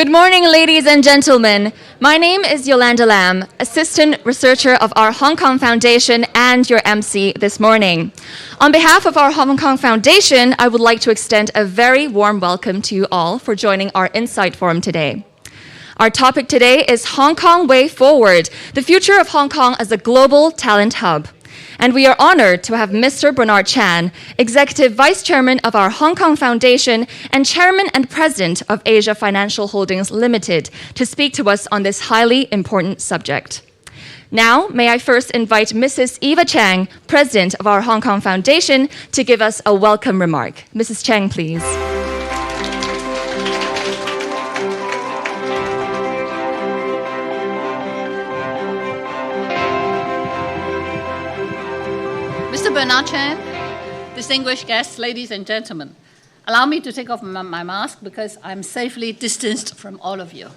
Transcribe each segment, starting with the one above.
Good morning, ladies and gentlemen. My name is Yolanda Lam, Assistant Researcher of our Hong Kong Foundation and your MC this morning. On behalf of our Hong Kong Foundation, I would like to extend a very warm welcome to you all for joining our Insight Forum today. Our topic today is Hong Kong Way Forward, the future of Hong Kong as a global talent hub. And we are honored to have Mr. Bernard Chan, Executive Vice Chairman of our Hong Kong Foundation and Chairman and President of Asia Financial Holdings Limited, to speak to us on this highly important subject. Now, may I first invite Mrs. Eva Chang, President of our Hong Kong Foundation, to give us a welcome remark. Mrs. Chang, please. Mr. Bernard Chan, distinguished guests, ladies and gentlemen, allow me to take off my mask because I'm safely distanced from all of you.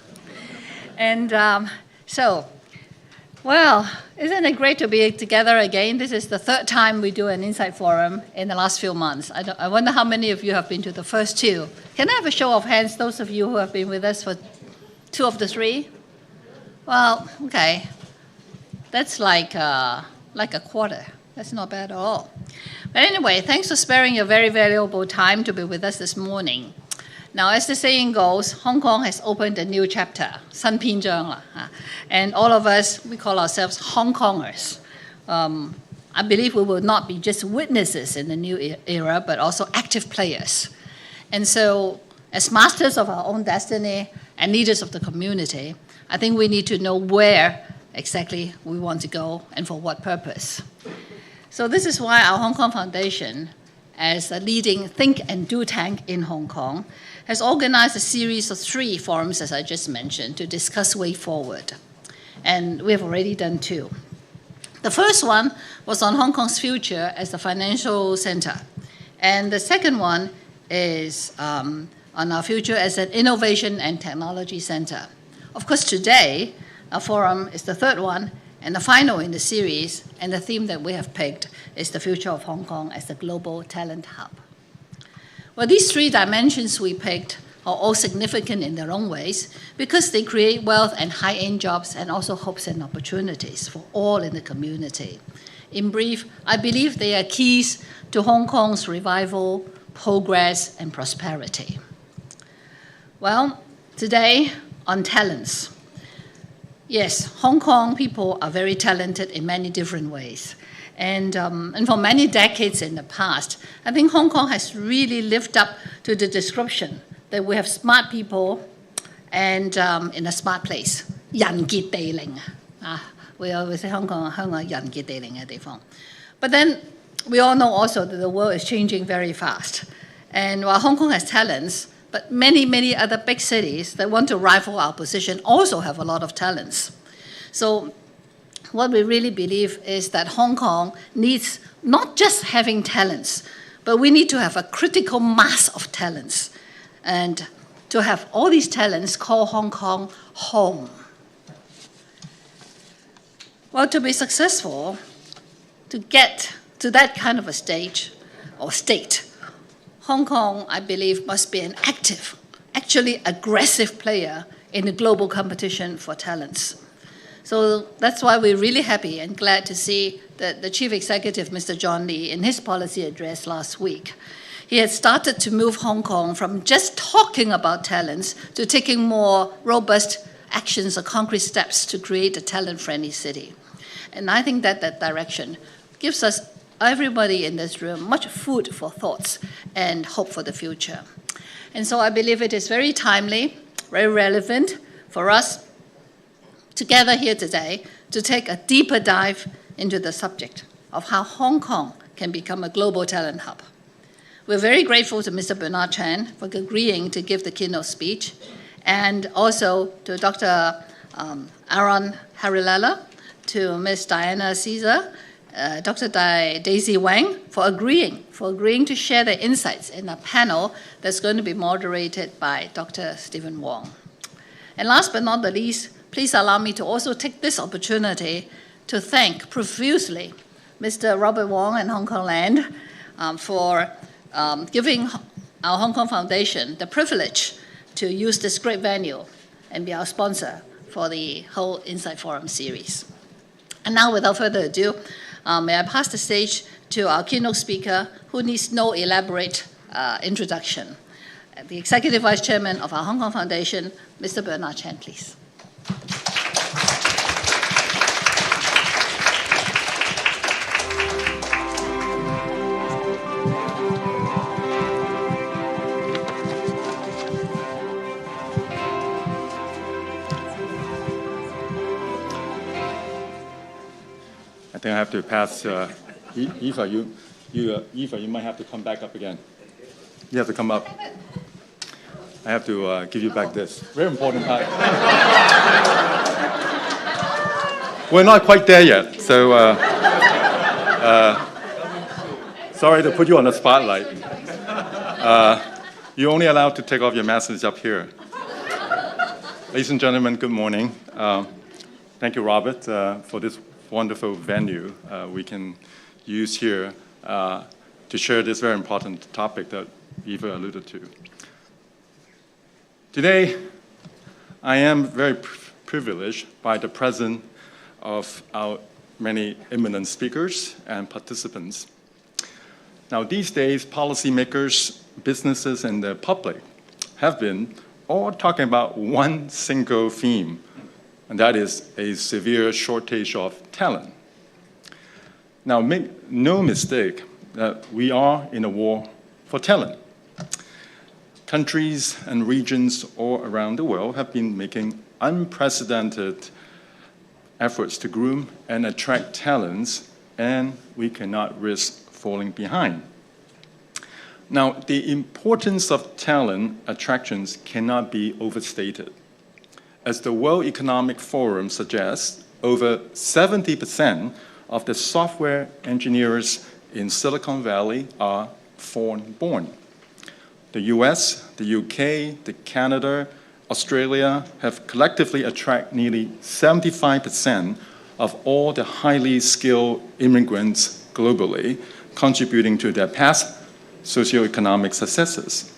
And isn't it great to be together again? This is the third time we do an Insight Forum in the last few months. I wonder how many of you have been to the first two. Can I have a show of hands, those of you who have been with us for two of the three? Well, okay. That's like a quarter. That's not bad at all. But anyway, thanks for sparing your very valuable time to be with us this morning. Now, as the saying goes, Hong Kong has opened a new chapter, 新篇章啦. And all of us, we call ourselves Hong Kongers. I believe we will not be just witnesses in the new era, but also active players. And so, as masters of our own destiny and leaders of the community, I think we need to know where exactly we want to go and for what purpose. So this is why our Hong Kong Foundation, as a leading think and do tank in Hong Kong, has organized a series of 3 forums, as I just mentioned, to discuss way forward. And we have already done 2. The first one was on Hong Kong's future as a financial center. And the second one is on our future as an innovation and technology center. Of course, today, our forum is the third one, and the final in the series, and the theme that we have picked is the future of Hong Kong as a global talent hub. Well, these 3 dimensions we picked are all significant in their own ways because they create wealth and high-end jobs and also hopes and opportunities for all in the community. In brief, I believe they are keys to Hong Kong's revival, progress, and prosperity. Well, today on talents. Yes, Hong Kong people are very talented in many different ways. And for many decades in the past, I think Hong Kong has really lived up to the description that we have smart people and in a smart place. 人傑地靈. We always say Hong Kong 人傑地靈嘅地方. But then we all know also that the world is changing very fast. And while Hong Kong has talents, but many, many other big cities that want to rival our position also have a lot of talents. So what we really believe is that Hong Kong needs not just having talents, but we need to have a critical mass of talents. And to have all these talents call Hong Kong home. Well, to be successful, to get to that kind of a stage or state, Hong Kong, I believe, must be an active, actually aggressive player in the global competition for talents. So that's why we're really happy and glad to see that the Chief Executive, Mr. John Lee, in his policy address last week, he had started to move Hong Kong from just talking about talents to taking more robust actions or concrete steps to create a talent-friendly city. And I think that that direction gives us everybody in this room much food for thoughts and hope for the future. And so I believe it is very timely, very relevant for us together here today to take a deeper dive into the subject of how Hong Kong can become a global talent hub. We're very grateful to Mr. Bernard Chan for agreeing to give the keynote speech, and also to Dr. Aaron Harilala, to Ms. Diana Caesar, Dr. Daisy Wang for agreeing to share their insights in a panel that's going to be moderated by Dr. Stephen Wong. And last but not the least, please allow me to also take this opportunity to thank profusely Mr. Robert Wong and Hong Kong Land for giving our Hong Kong Foundation the privilege to use this great venue and be our sponsor for the whole Insight Forum series. And now, without further ado, may I pass the stage to our keynote speaker, who needs no elaborate introduction, the Executive Vice Chairman of our Hong Kong Foundation, Mr. Bernard Chan, please. I think I have to pass Eva. Eva, you might have to come back up again. You have to come up. I have to give you back this. Very important part. We're not quite there yet, so sorry to put you on the spotlight. You're only allowed to take off your masks up here. Ladies and gentlemen, good morning. Thank you, Robert, for this wonderful venue we can use here to share this very important topic that Eva alluded to. Today, I am very privileged by the presence of our many eminent speakers and participants. Now, these days, policymakers, businesses, and the public have been all talking about one single theme, and that is a severe shortage of talent. Now, make no mistake that we are in a war for talent. Countries and regions all around the world have been making unprecedented efforts to groom and attract talents, and we cannot risk falling behind. Now, the importance of talent attractions cannot be overstated. As the World Economic Forum suggests, over 70% of the software engineers in Silicon Valley are foreign-born. The US, the UK, Canada, Australia have collectively attracted nearly 75% of all the highly skilled immigrants globally, contributing to their past socioeconomic successes.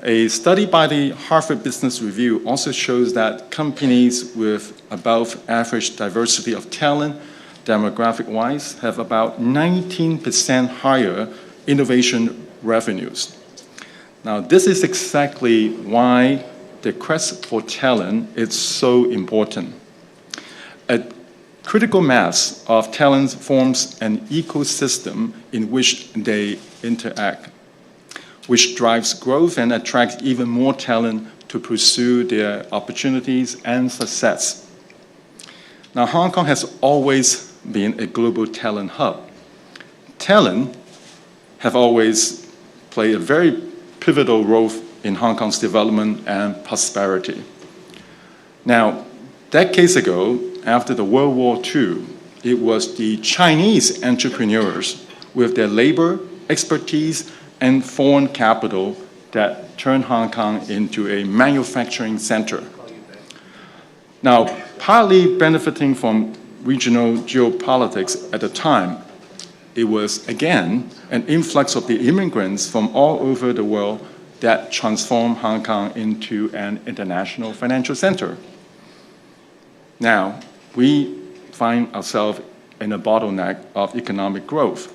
A study by the Harvard Business Review also shows that companies with above average diversity of talent, demographic-wise, have about 19% higher innovation revenues. Now, this is exactly why the quest for talent is so important. A critical mass of talent forms an ecosystem in which they interact, which drives growth and attracts even more talent to pursue their opportunities and success. Now, Hong Kong has always been a global talent hub. Talent have always played a very pivotal role in Hong Kong's development and prosperity. Now, decades ago, after the World War II, it was the Chinese entrepreneurs with their labor, expertise, and foreign capital that turned Hong Kong into a manufacturing center. Now, partly benefiting from regional geopolitics at the time, it was, again, an influx of the immigrants from all over the world that transformed Hong Kong into an international financial center. Now, we find ourselves in a bottleneck of economic growth.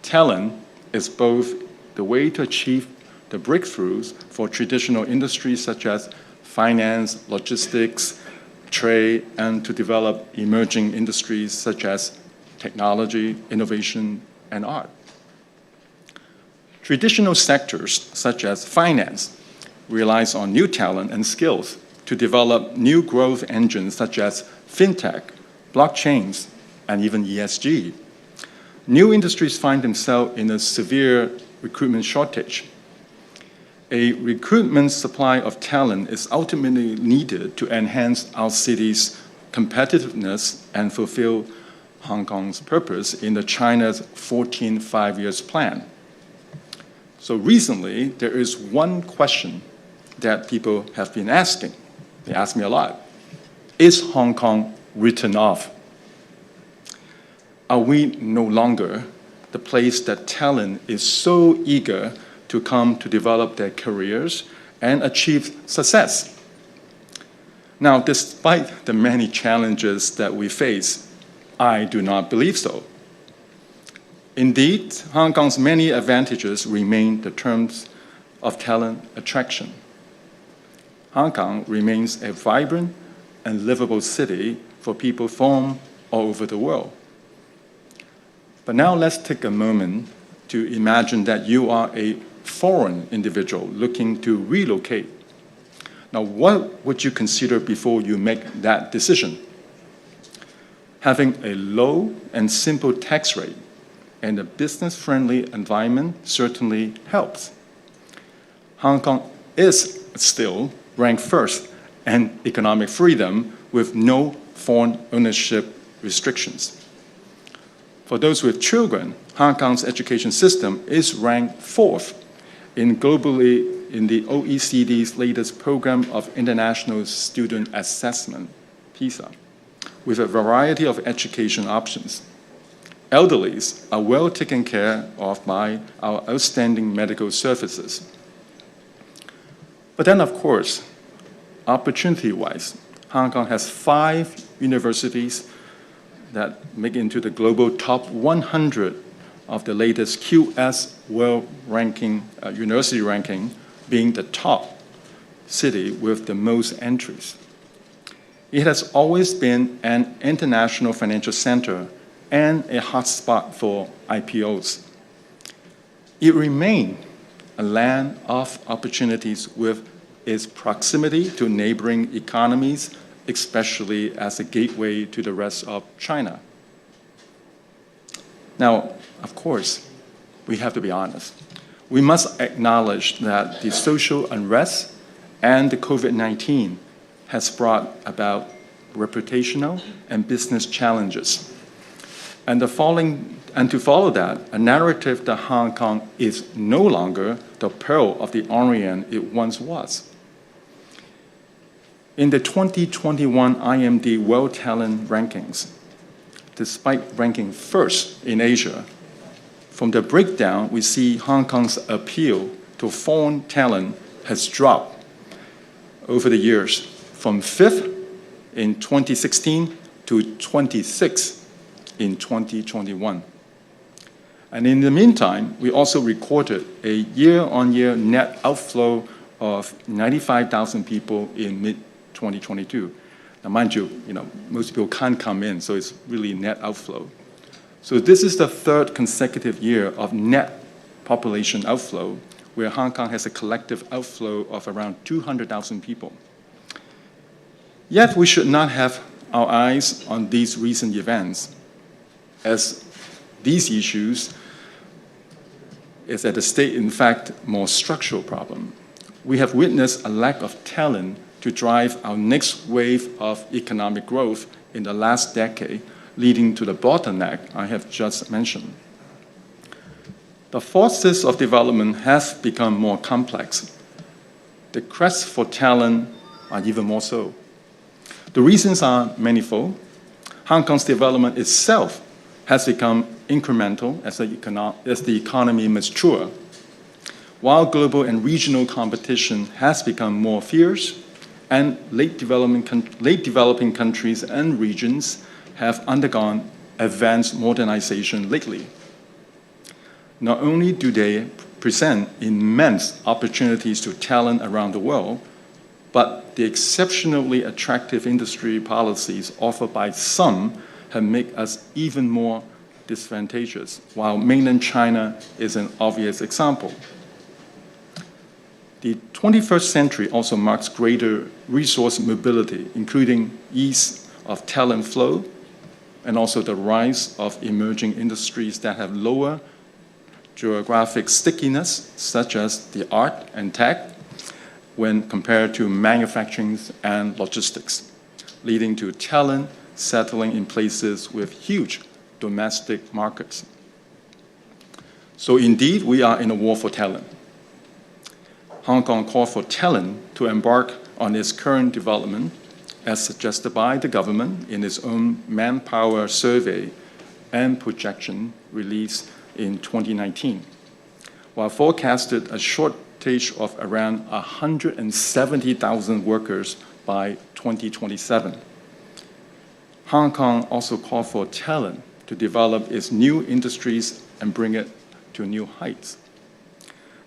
Talent is both the way to achieve the breakthroughs for traditional industries such as finance, logistics, trade, and to develop emerging industries such as technology, innovation, and art. Traditional sectors such as finance relies on new talent and skills to develop new growth engines such as fintech, blockchains, and even ESG. New industries find themselves in a severe recruitment shortage. A recruitment supply of talent is ultimately needed to enhance our city's competitiveness and fulfill Hong Kong's purpose in the China's 14 five-year plan. So recently, there is one question that people have been asking. They ask me a lot. Is Hong Kong written off? Are we no longer the place that talent is so eager to come to develop their careers and achieved success. Now, despite the many challenges that we face, I do not believe so. Indeed, Hong Kong's many advantages remain the terms of talent attraction. Hong Kong remains a vibrant and livable city for people from all over the world. But now let's take a moment to imagine that you are a foreign individual looking to relocate. Now, what would you consider before you make that decision? Having a low and simple tax rate and a business-friendly environment certainly helps. Hong Kong is still ranked first in economic freedom with no foreign ownership restrictions. For those with children, Hong Kong's education system is ranked fourth globally in the OECD's latest program of international student assessment, PISA, with a variety of education options. Elderlies are well taken care of by our outstanding medical services. But then, of course, opportunity-wise, Hong Kong has 5 universities that make into the global top 100 of the latest QS World Ranking, University Ranking, being the top city with the most entries. It has always been an international financial center and a hotspot for IPOs. It remains a land of opportunities with its proximity to neighboring economies, especially as a gateway to the rest of China. Now, of course, we have to be honest. We must acknowledge that the social unrest and the COVID-19 has brought about reputational and business challenges. And to follow that, a narrative that Hong Kong is no longer the Pearl of the Orient it once was. In the 2021 IMD World Talent Rankings, despite ranking first in Asia, from the breakdown, we see Hong Kong's appeal to foreign talent has dropped over the years from 5th in 2016 to 26th in 2021. And in the meantime, we also recorded a year-on-year net outflow of 95,000 people in mid-2022. Now, mind you, most people can't come in, so it's really net outflow. So this is the 3rd consecutive year of net population outflow, where Hong Kong has a collective outflow of around 200,000 people. Yet we should not have our eyes on these recent events, as these issues is at the state, in fact, more structural problem. We have witnessed a lack of talent to drive our next wave of economic growth in the last decade, leading to the bottleneck I have just mentioned. The forces of development have become more complex. The quest for talent are even more so. The reasons are manifold. Hong Kong's development itself has become incremental as the economy matures, while global and regional competition has become more fierce, and late developing countries and regions have undergone advanced modernization lately. Not only do they present immense opportunities to talent around the world, but the exceptionally attractive industry policies offered by some have made us even more disadvantageous, while mainland China is an obvious example. The 21st century also marks greater resource mobility, including ease of talent flow, and also the rise of emerging industries that have lower geographic stickiness, such as the art and tech, when compared to manufacturing and logistics, leading to talent settling in places with huge domestic markets. So indeed, we are in a war for talent. Hong Kong called for talent to embark on its current development, as suggested by the government in its own manpower survey and projection released in 2019, while forecasted a short shortage of around 170,000 workers by 2027. Hong Kong also called for talent to develop its new industries and bring it to new heights.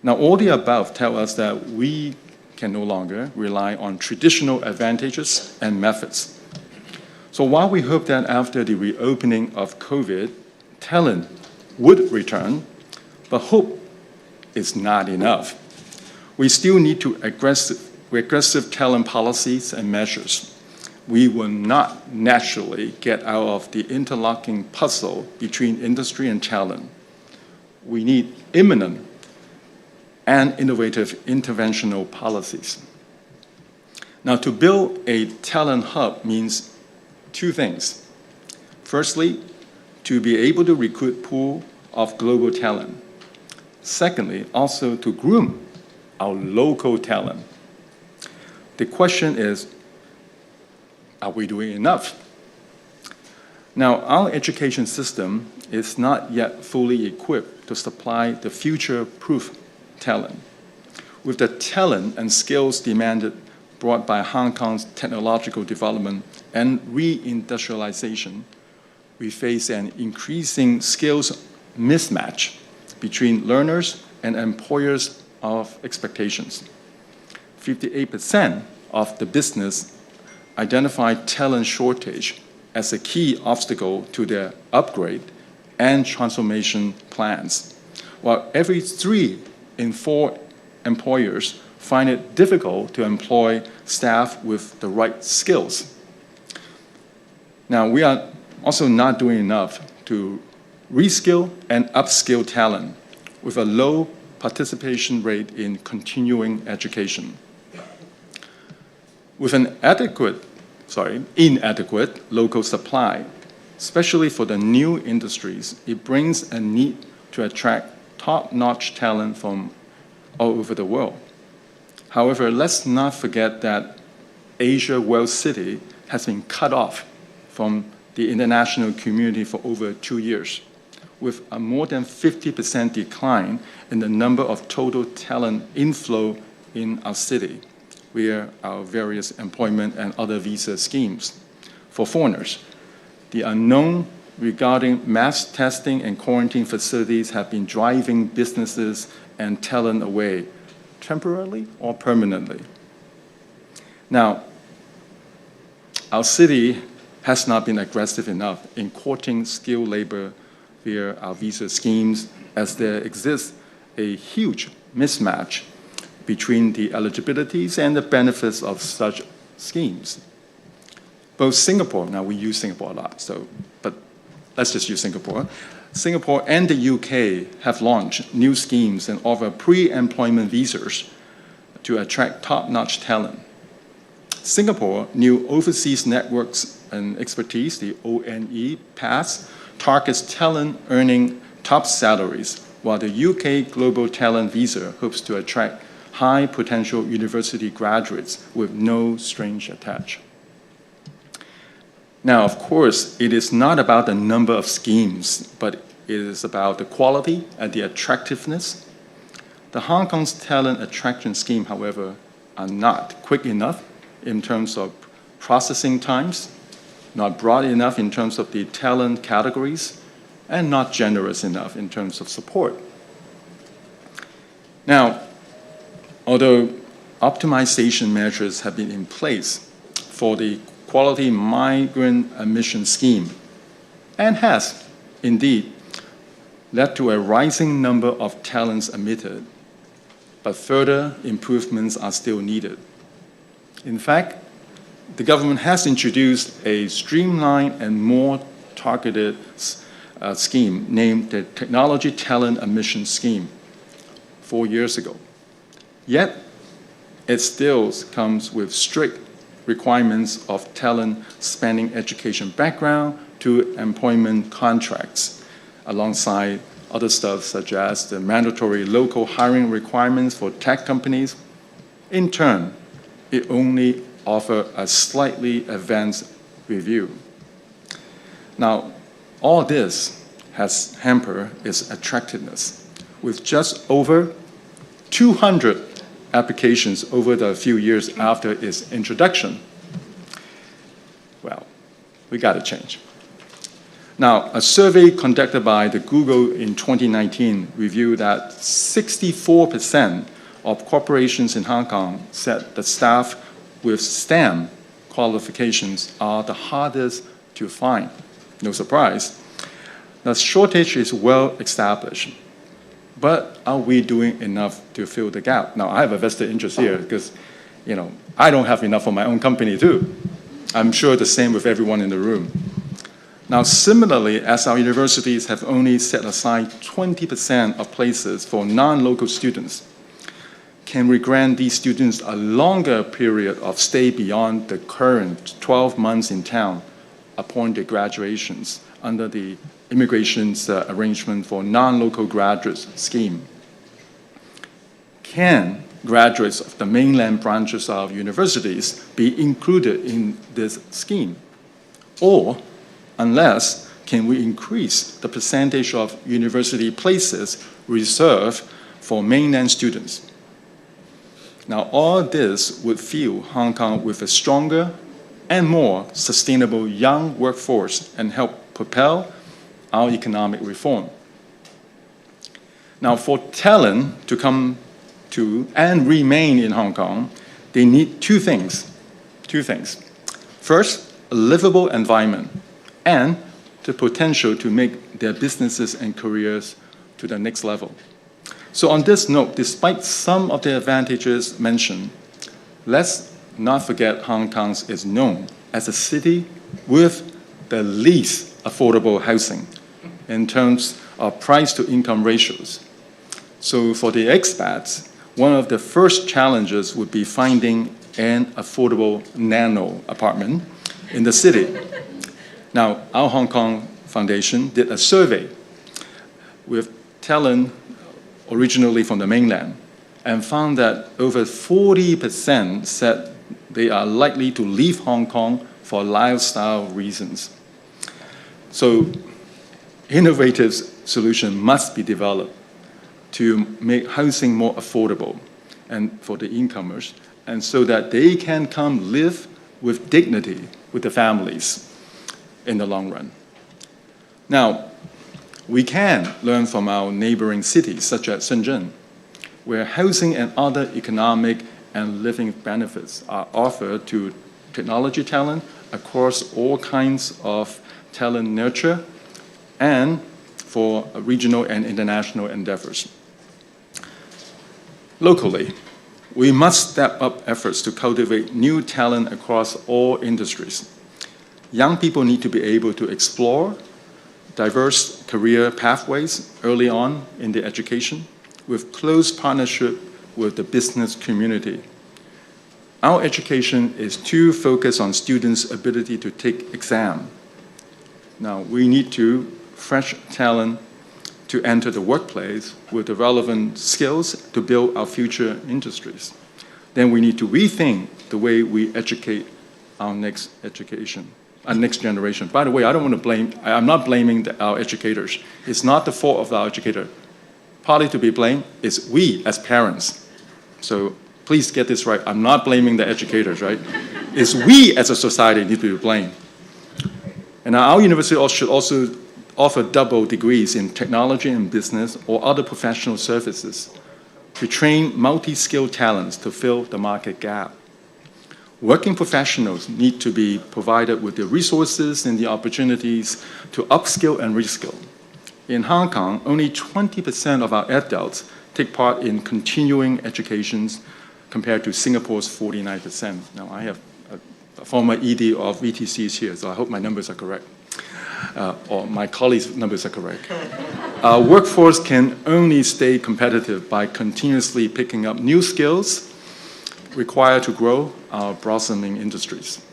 Now, all the above tell us that we can no longer rely on traditional advantages and methods. So while we hope that after the reopening of COVID, talent would return, but hope is not enough. We still need to aggressive talent policies and measures. We will not naturally get out of the interlocking puzzle between industry and talent. We need imminent and innovative interventional policies. Now, to build a talent hub means two things. Firstly, to be able to recruit pool of global talent. Secondly, also to groom our local talent. The question is, are we doing enough? Now, our education system is not yet fully equipped to supply the future-proof talent. With the talent and skills demanded brought by Hong Kong's technological development and reindustrialization, we face an increasing skills mismatch between learners and employers of expectations. 58% of the business identified talent shortage as a key obstacle to their upgrade and transformation plans, while every 3 in 4 employers find it difficult to employ staff with the right skills. Now, we are also not doing enough to reskill and upskill talent with a low participation rate in continuing education. With an inadequate local supply, especially for the new industries, it brings a need to attract top-notch talent from all over the world. However, let's not forget that Asia World City has been cut off from the international community for over 2 years, with a more than 50% decline in the number of total talent inflow in our city, via our various employment and other visa schemes for foreigners. The unknown regarding mass testing and quarantine facilities have been driving businesses and talent away, temporarily or permanently. Now, our city has not been aggressive enough in courting skilled labor via our visa schemes, as there exists a huge mismatch between the eligibilities and the benefits of such schemes. Both Singapore, now we use Singapore a lot, but let's just use Singapore. Singapore and the UK have launched new schemes and offer pre-employment visas to attract top-notch talent. Singapore new Overseas Networks and Expertise, the ONE Pass, targets talent earning top salaries, while the UK Global Talent Visa hopes to attract high-potential university graduates with no strings attached. Now, of course, it is not about the number of schemes, but it is about the quality and the attractiveness. The Hong Kong's talent attraction scheme, however, are not quick enough in terms of processing times, not broad enough in terms of the talent categories, and not generous enough in terms of support. Now, although optimization measures have been in place for the quality migrant admission scheme, and has indeed led to a rising number of talents admitted, but further improvements are still needed. In fact, the government has introduced a streamlined and more targeted scheme named the Technology Talent Admission Scheme 4 years ago. Yet, it still comes with strict requirements of talent spanning education background to employment contracts, alongside other stuff such as the mandatory local hiring requirements for tech companies. In turn, it only offers a slightly advanced review. Now, all this has hampered its attractiveness, with just over 200 applications over the few years after its introduction. Well, we got to change. Now, a survey conducted by the Google in 2019 revealed that 64% of corporations in Hong Kong said the staff with STEM qualifications are the hardest to find. No surprise. The shortage is well established. But are we doing enough to fill the gap? Now, I have a vested interest here because, I don't have enough for my own company too. I'm sure the same with everyone in the room. Now, similarly, as our universities have only set aside 20% of places for non-local students, can we grant these students a longer period of stay beyond the current 12 months in town upon their graduations under the immigration's arrangement for non-local graduates scheme? Can graduates of the mainland branches of universities be included in this scheme? Or, unless, can we increase the percentage of university places reserved for mainland students? Now, all this would fill Hong Kong with a stronger and more sustainable young workforce and help propel our economic reform. Now, for talent to come to and remain in Hong Kong, they need two things. First, a livable environment and the potential to make their businesses and careers to the next level. So on this note, despite some of the advantages mentioned, let's not forget Hong Kong is known as a city with the least affordable housing in terms of price-to-income ratios. So for the expats, one of the first challenges would be finding an affordable nano apartment in the city. Now, our Hong Kong Foundation did a survey with talent originally from the mainland and found that over 40% said they are likely to leave Hong Kong for lifestyle reasons. So innovative solution must be developed to make housing more affordable and for the incomers, and so that they can come live with dignity with the families in the long run. Now, we can learn from our neighboring cities, such as Shenzhen, where housing and other economic and living benefits are offered to technology talent across all kinds of talent nurture and for regional and international endeavors. Locally, we must step up efforts to cultivate new talent across all industries. Young people need to be able to explore diverse career pathways early on in their education with close partnership with the business community. Our education is too focused on students' ability to take exam. Now, we need fresh talent to enter the workplace with the relevant skills to build our future industries. Then we need to rethink the way we educate our next generation. By the way, I'm not blaming our educators. It's not the fault of our educator. Partly to be blamed is we as parents. So please get this right. I'm not blaming the educators, right? It's we as a society need to be blamed. And our university should also offer double degrees in technology and business or other professional services to train multi-skilled talents to fill the market gap. Working professionals need to be provided with the resources and the opportunities to upskill and reskill. In Hong Kong, only 20% of our adults take part in continuing educations compared to Singapore's 49%. Now, I have a former ED of VTCs here, so I hope my numbers are correct. Or my colleagues' numbers are correct. Our workforce can only stay competitive by continuously picking up new skills required to grow our blossoming industries.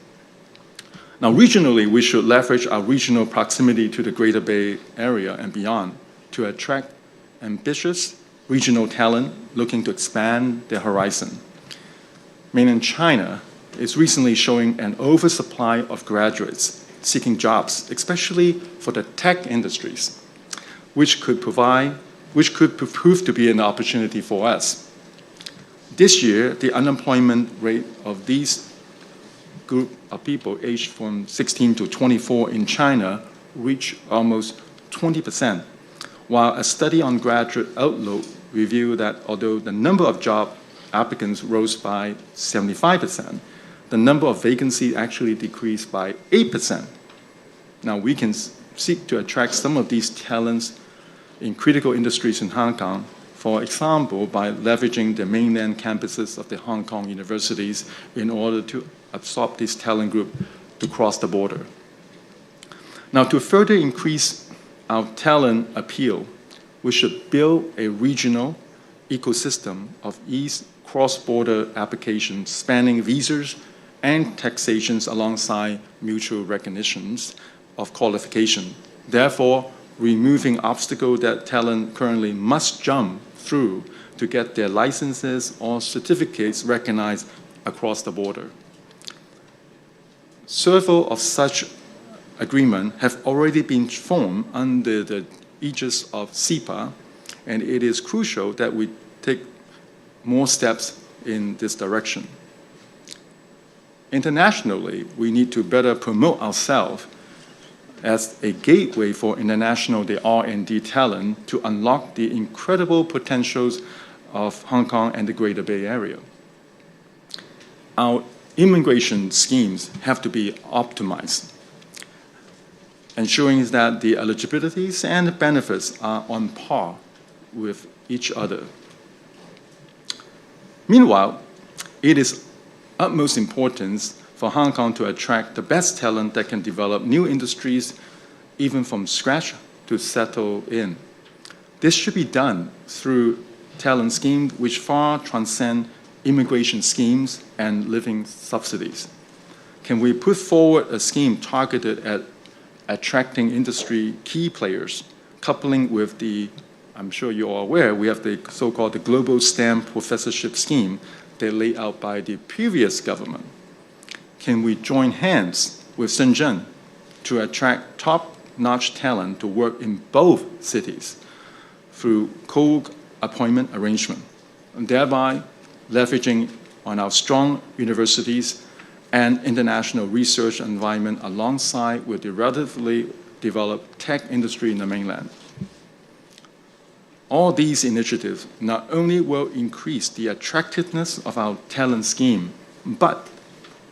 Now, regionally, we should leverage our regional proximity to the Greater Bay Area and beyond to attract ambitious regional talent looking to expand their horizon. Mainland China is recently showing an oversupply of graduates seeking jobs, especially for the tech industries, which could prove to be an opportunity for us. This year, the unemployment rate of these group of people aged from 16 to 24 in China reached almost 20%, while a study on Graduate Outlook revealed that although the number of job applicants rose by 75%, the number of vacancies actually decreased by 8%. Now, we can seek to attract some of these talents in critical industries in Hong Kong, for example, by leveraging the mainland campuses of the Hong Kong universities in order to absorb this talent group to cross the border. Now, to further increase our talent appeal, we should build a regional ecosystem of ease cross-border applications spanning visas and taxations alongside mutual recognitions of qualification, therefore removing obstacles that talent currently must jump through to get their licenses or certificates recognized across the border. Several of such agreements have already been formed under the aegis of CEPA, and it is crucial that we take more steps in this direction. Internationally, we need to better promote ourselves as a gateway for international R&D talent to unlock the incredible potentials of Hong Kong and the Greater Bay Area. Our immigration schemes have to be optimized, ensuring that the eligibilities and the benefits are on par with each other. Meanwhile, it is utmost importance for Hong Kong to attract the best talent that can develop new industries, even from scratch, to settle in. This should be done through talent schemes which far transcend immigration schemes and living subsidies. Can we put forward a scheme targeted at attracting industry key players, coupling with the, I'm sure you're all aware, we have the so-called the Global STEM Professorship Scheme that laid out by the previous government? Can we join hands with Shenzhen to attract top-notch talent to work in both cities through co-appointment arrangement, and thereby leveraging on our strong universities and international research environment alongside with the relatively developed tech industry in the mainland? All these initiatives not only will increase the attractiveness of our talent scheme, but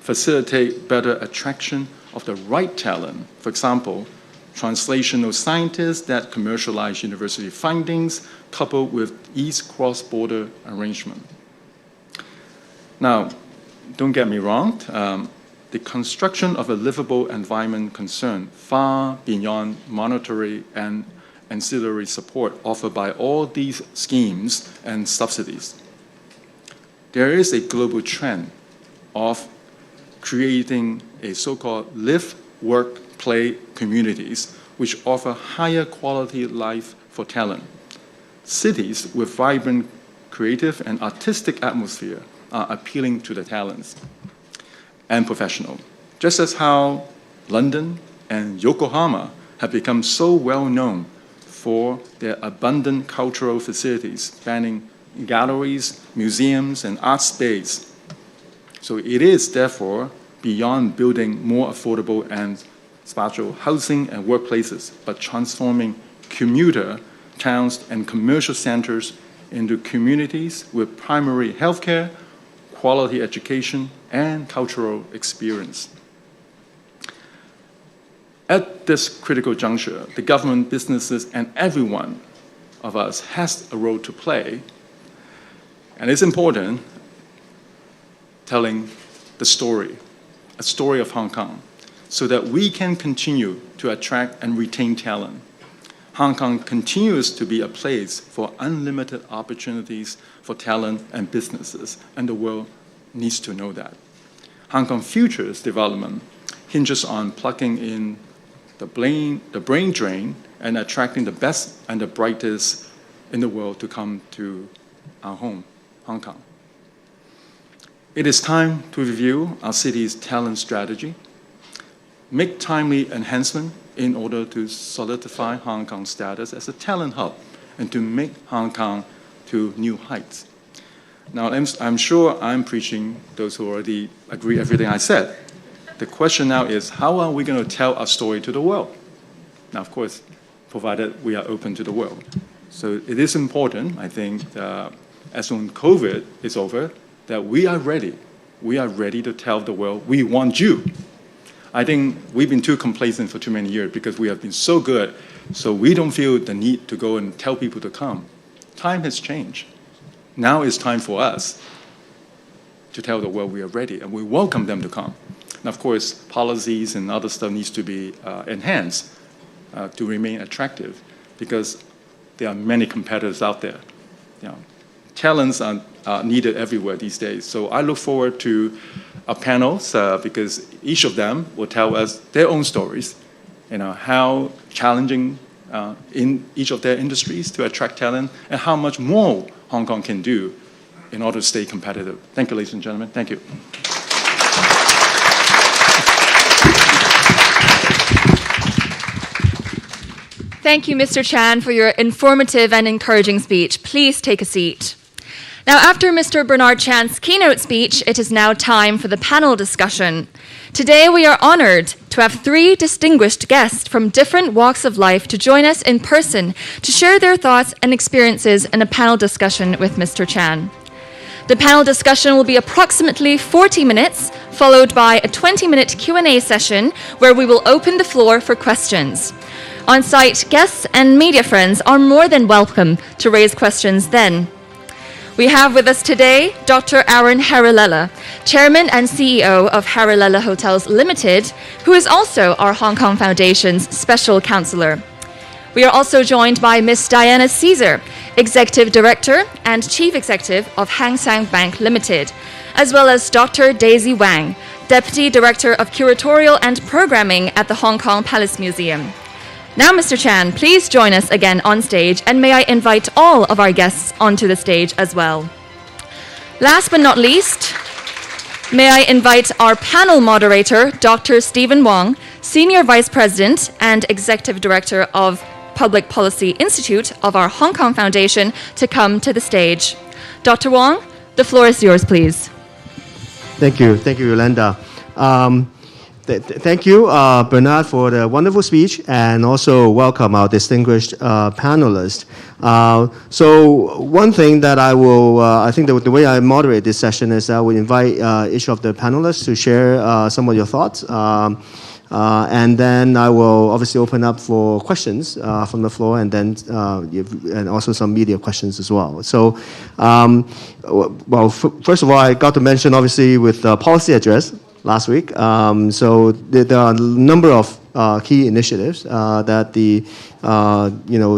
facilitate better attraction of the right talent. For example, translational scientists that commercialize university findings coupled with ease cross-border arrangement. Now, don't get me wrong, the construction of a livable environment concern far beyond monetary and ancillary support offered by all these schemes and subsidies. There is a global trend of creating a so-called live, work, play communities which offer higher quality life for talent. Cities with vibrant creative and artistic atmosphere are appealing to the talents and professionals, just as how London and Yokohama have become so well known for their abundant cultural facilities spanning galleries, museums, and art space. So it is therefore beyond building more affordable and spatial housing and workplaces, but transforming commuter towns and commercial centers into communities with primary healthcare, quality education, and cultural experience. At this critical juncture, the government, businesses, and everyone of us has a role to play. And it's important telling the story, a story of Hong Kong, so that we can continue to attract and retain talent. Hong Kong continues to be a place for unlimited opportunities for talent and businesses, and the world needs to know that. Hong Kong Future's development hinges on plugging in the brain drain and attracting the best and the brightest in the world to come to our home, Hong Kong. It is time to review our city's talent strategy, make timely enhancement in order to solidify Hong Kong's status as a talent hub and to make Hong Kong to new heights. Now, I'm sure I'm preaching those who already agree everything I said. The question now is, how are we going to tell our story to the world? Now, of course, provided we are open to the world. So it is important, I think, as soon as COVID is over, that we are ready. We are ready to tell the world, we want you. I think we've been too complacent for too many years because we have been so good, so we don't feel the need to go and tell people to come. Time has changed. Now it's time for us to tell the world we are ready, and we welcome them to come. And of course, policies and other stuff needs to be enhanced to remain attractive, because there are many competitors out there. You know, talents are needed everywhere these days. So I look forward to our panels because each of them will tell us their own stories, you know, how challenging in each of their industries to attract talent, and how much more Hong Kong can do in order to stay competitive. Thank you, ladies and gentlemen. Thank you. Thank you, Mr. Chan, for your informative and encouraging speech. Please take a seat. Now, after Mr. Bernard Chan's keynote speech, it is now time for the panel discussion. Today, we are honored to have 3 distinguished guests from different walks of life to join us in person to share their thoughts and experiences in a panel discussion with Mr. Chan. The panel discussion will be approximately 40 minutes, followed by a 20-minute Q&A session where we will open the floor for questions. On-site guests and media friends are more than welcome to raise questions then. We have with us today Dr. Aaron Haralella, Chairman and CEO of Haralella Hotels Limited, who is also our Hong Kong Foundation's Special Counselor. We are also joined by Ms. Diana Caesar, Executive Director and Chief Executive of Hang Seng Bank Limited, as well as Dr. Daisy Wang, Deputy Director of Curatorial and Programming at the Hong Kong Palace Museum. Now, Mr. Chan, please join us again on stage, and may I invite all of our guests onto the stage as well. Last but not least, may I invite our panel moderator, Dr. Stephen Wong, Senior Vice President and Executive Director of Public Policy Institute of our Hong Kong Foundation, to come to the stage. Dr. Wong, the floor is yours, please. Thank you, Yolanda. Thank you, Bernard, for the wonderful speech, and also welcome our distinguished panelists. So one thing that I think the way I moderate this session is I will invite each of the panelists to share some of your thoughts, and then I will obviously open up for questions from the floor, and then and also some media questions as well. So, first of all, I got to mention obviously with the policy address last week. So there are a number of key initiatives that the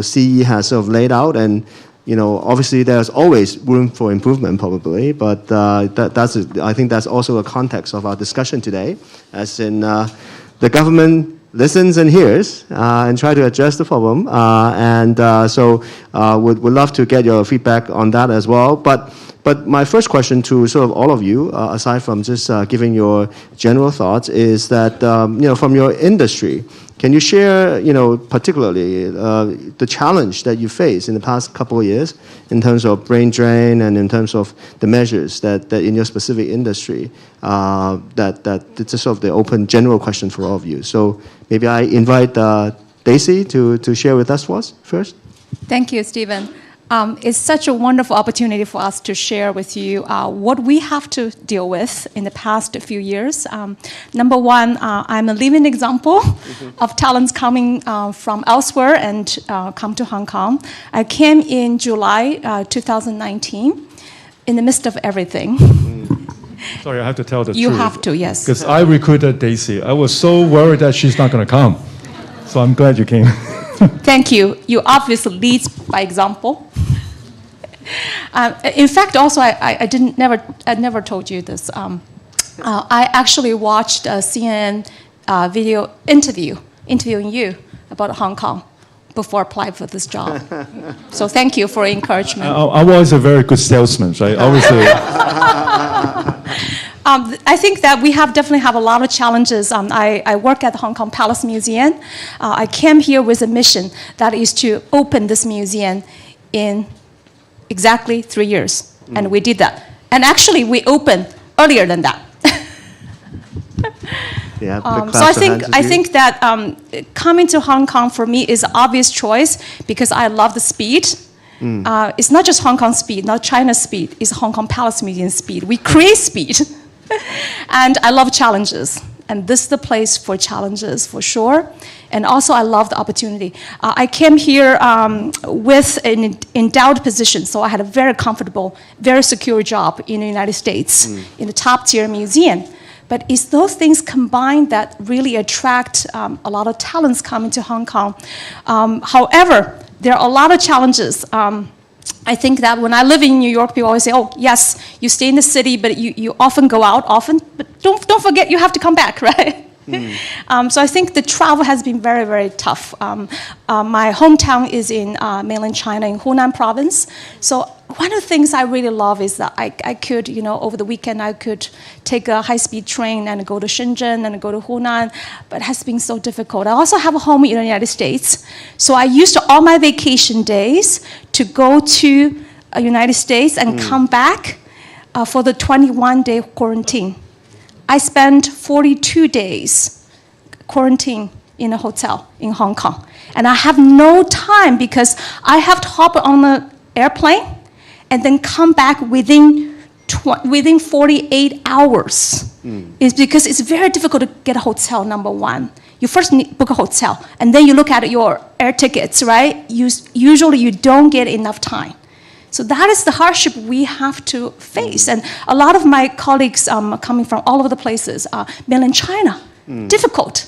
CE has sort of laid out, and obviously there's always room for improvement probably, but I think that's also a context of our discussion today, as in the government listens and hears and try to address the problem, so would love to get your feedback on that as well. But my first question to sort of all of you, aside from just giving your general thoughts, is that from your industry, can you share particularly the challenge that you face in the past couple of years in terms of brain drain and in terms of the measures that in your specific industry, that it's just sort of the open general question for all of you. So maybe I invite Daisy to share with us first. Thank you, Stephen. It's such a wonderful opportunity for us to share with you what we have to deal with in the past few years. Number one, I'm a living example of talents coming from elsewhere and come to Hong Kong. I came in July 2019 in the midst of everything. Sorry, I have to tell the truth. You have to, yes. Because I recruited Daisy. I was so worried that she's not going to come. So I'm glad you came. Thank you. You obviously lead by example. In fact, also, I never told you this. I actually watched a CNN video interviewing you about Hong Kong before I applied for this job. So thank you for encouragement. I was a very good salesman, right? Obviously. I think that we definitely have a lot of challenges. I work at the Hong Kong Palace Museum. I came here with a mission that is to open this museum in exactly 3 years. And we did that. And actually, we opened earlier than that. Yeah, So I think that coming to Hong Kong for me is an obvious choice because I love the speed. It's not just Hong Kong speed, not China speed. It's Hong Kong Palace Museum speed. We create speed. And I love challenges. And this is the place for challenges, for sure. And also, I love the opportunity. I came here with an endowed position, so I had a very comfortable, very secure job in the United States, in the top-tier museum. But it's those things combined that really attract a lot of talents coming to Hong Kong. However, there are a lot of challenges. I think that when I live in New York, people always say, oh, yes, you stay in the city, but you often go out often. But don't forget, you have to come back, right? So I think the travel has been very, very tough. My hometown is in mainland China, in Hunan province. So one of the things I really love is that I could, over the weekend, I could take a high-speed train and go to Shenzhen and go to Hunan, but it has been so difficult. I also have a home in the United States. So I used all my vacation days to go to the United States and come back for the 21-day quarantine. I spent 42 days quarantine in a hotel in Hong Kong. And I have no time because I have to hop on the airplane and then come back within 48 hours. It's because it's very difficult to get a hotel, number one. You first book a hotel, and then you look at your air tickets, right? Usually you don't get enough time. So that is the hardship we have to face. And a lot of my colleagues coming from all over the places, mainland China, difficult.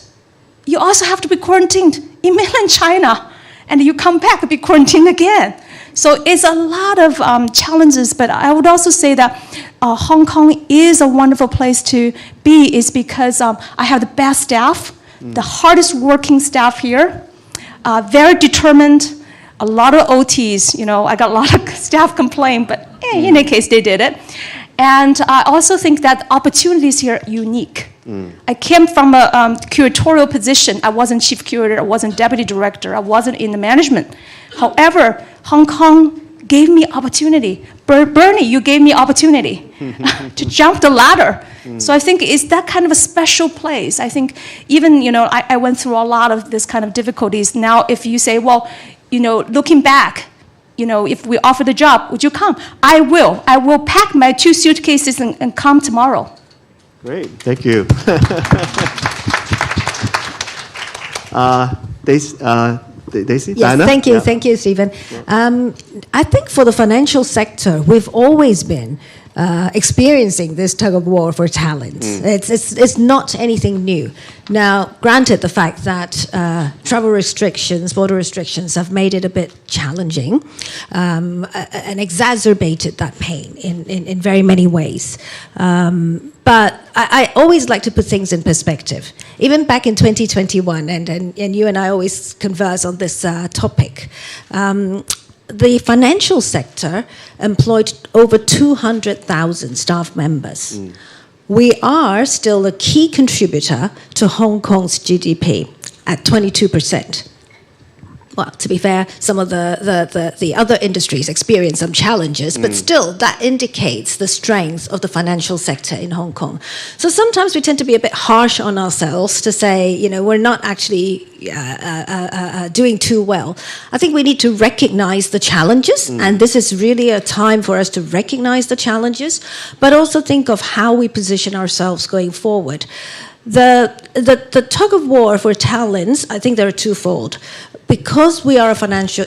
You also have to be quarantined in mainland China, and you come back and be quarantined again. So it's a lot of challenges, but I would also say that Hong Kong is a wonderful place to be is because I have the best staff, the hardest working staff here, very determined, a lot of OTs, I got a lot of staff complain, but in any case, they did it. And I also think that opportunities here are unique. I came from a curatorial position. I wasn't chief curator, I wasn't deputy director, I wasn't in the management. However, Hong Kong gave me opportunity. Bernie, you gave me opportunity to jump the ladder. So I think it's that kind of a special place. I think even, I went through a lot of this kind of difficulties. Now, if you say, well, looking back, if we offer the job, would you come? I will. I will pack my 2 suitcases and come tomorrow. Great, thank you. Daisy? Yes, Diana? thank you, Stephen. Yeah. I think for the financial sector, we've always been experiencing this tug of war for talent. It's not anything new. Now, granted the fact that travel restrictions, border restrictions have made it a bit challenging and exacerbated that pain in very many ways. But I always like to put things in perspective. Even back in 2021, and you and I always converse on this topic, the financial sector employed over 200,000 staff members. We are still a key contributor to Hong Kong's GDP at 22%. Well, to be fair, some of the other industries experience some challenges, but still that indicates the strength of the financial sector in Hong Kong. So sometimes we tend to be a bit harsh on ourselves to say, we're not actually doing too well. I think we need to recognize the challenges, and this is really a time for us to recognize the challenges, but also think of how we position ourselves going forward. The tug of war for talents, I think there are twofold. Because we are a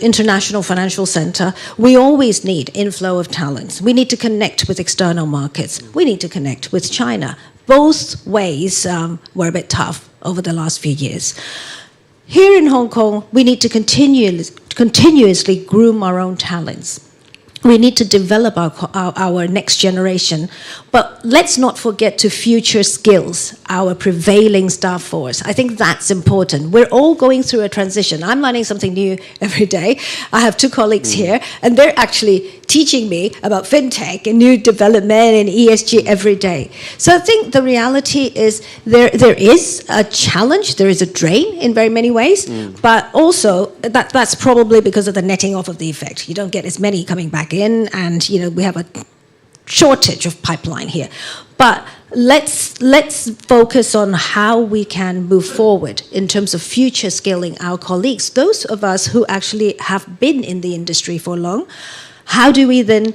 international financial center, we always need inflow of talents. We need to connect with external markets. We need to connect with China. Both ways were a bit tough over the last few years. Here in Hong Kong, we need to continuously groom our own talents. We need to develop our next generation, but let's not forget to future skills our prevailing staff force. I think that's important. We're all going through a transition. I'm learning something new every day. I have 2 colleagues here, and they're actually teaching me about fintech and new development and ESG every day. So I think the reality is there is a challenge, there is a drain in very many ways, but also that's probably because of the netting off of the effect. You don't get as many coming back in, and we have a shortage of pipeline here. But let's focus on how we can move forward in terms of future skilling our colleagues. Those of us who actually have been in the industry for long, how do we then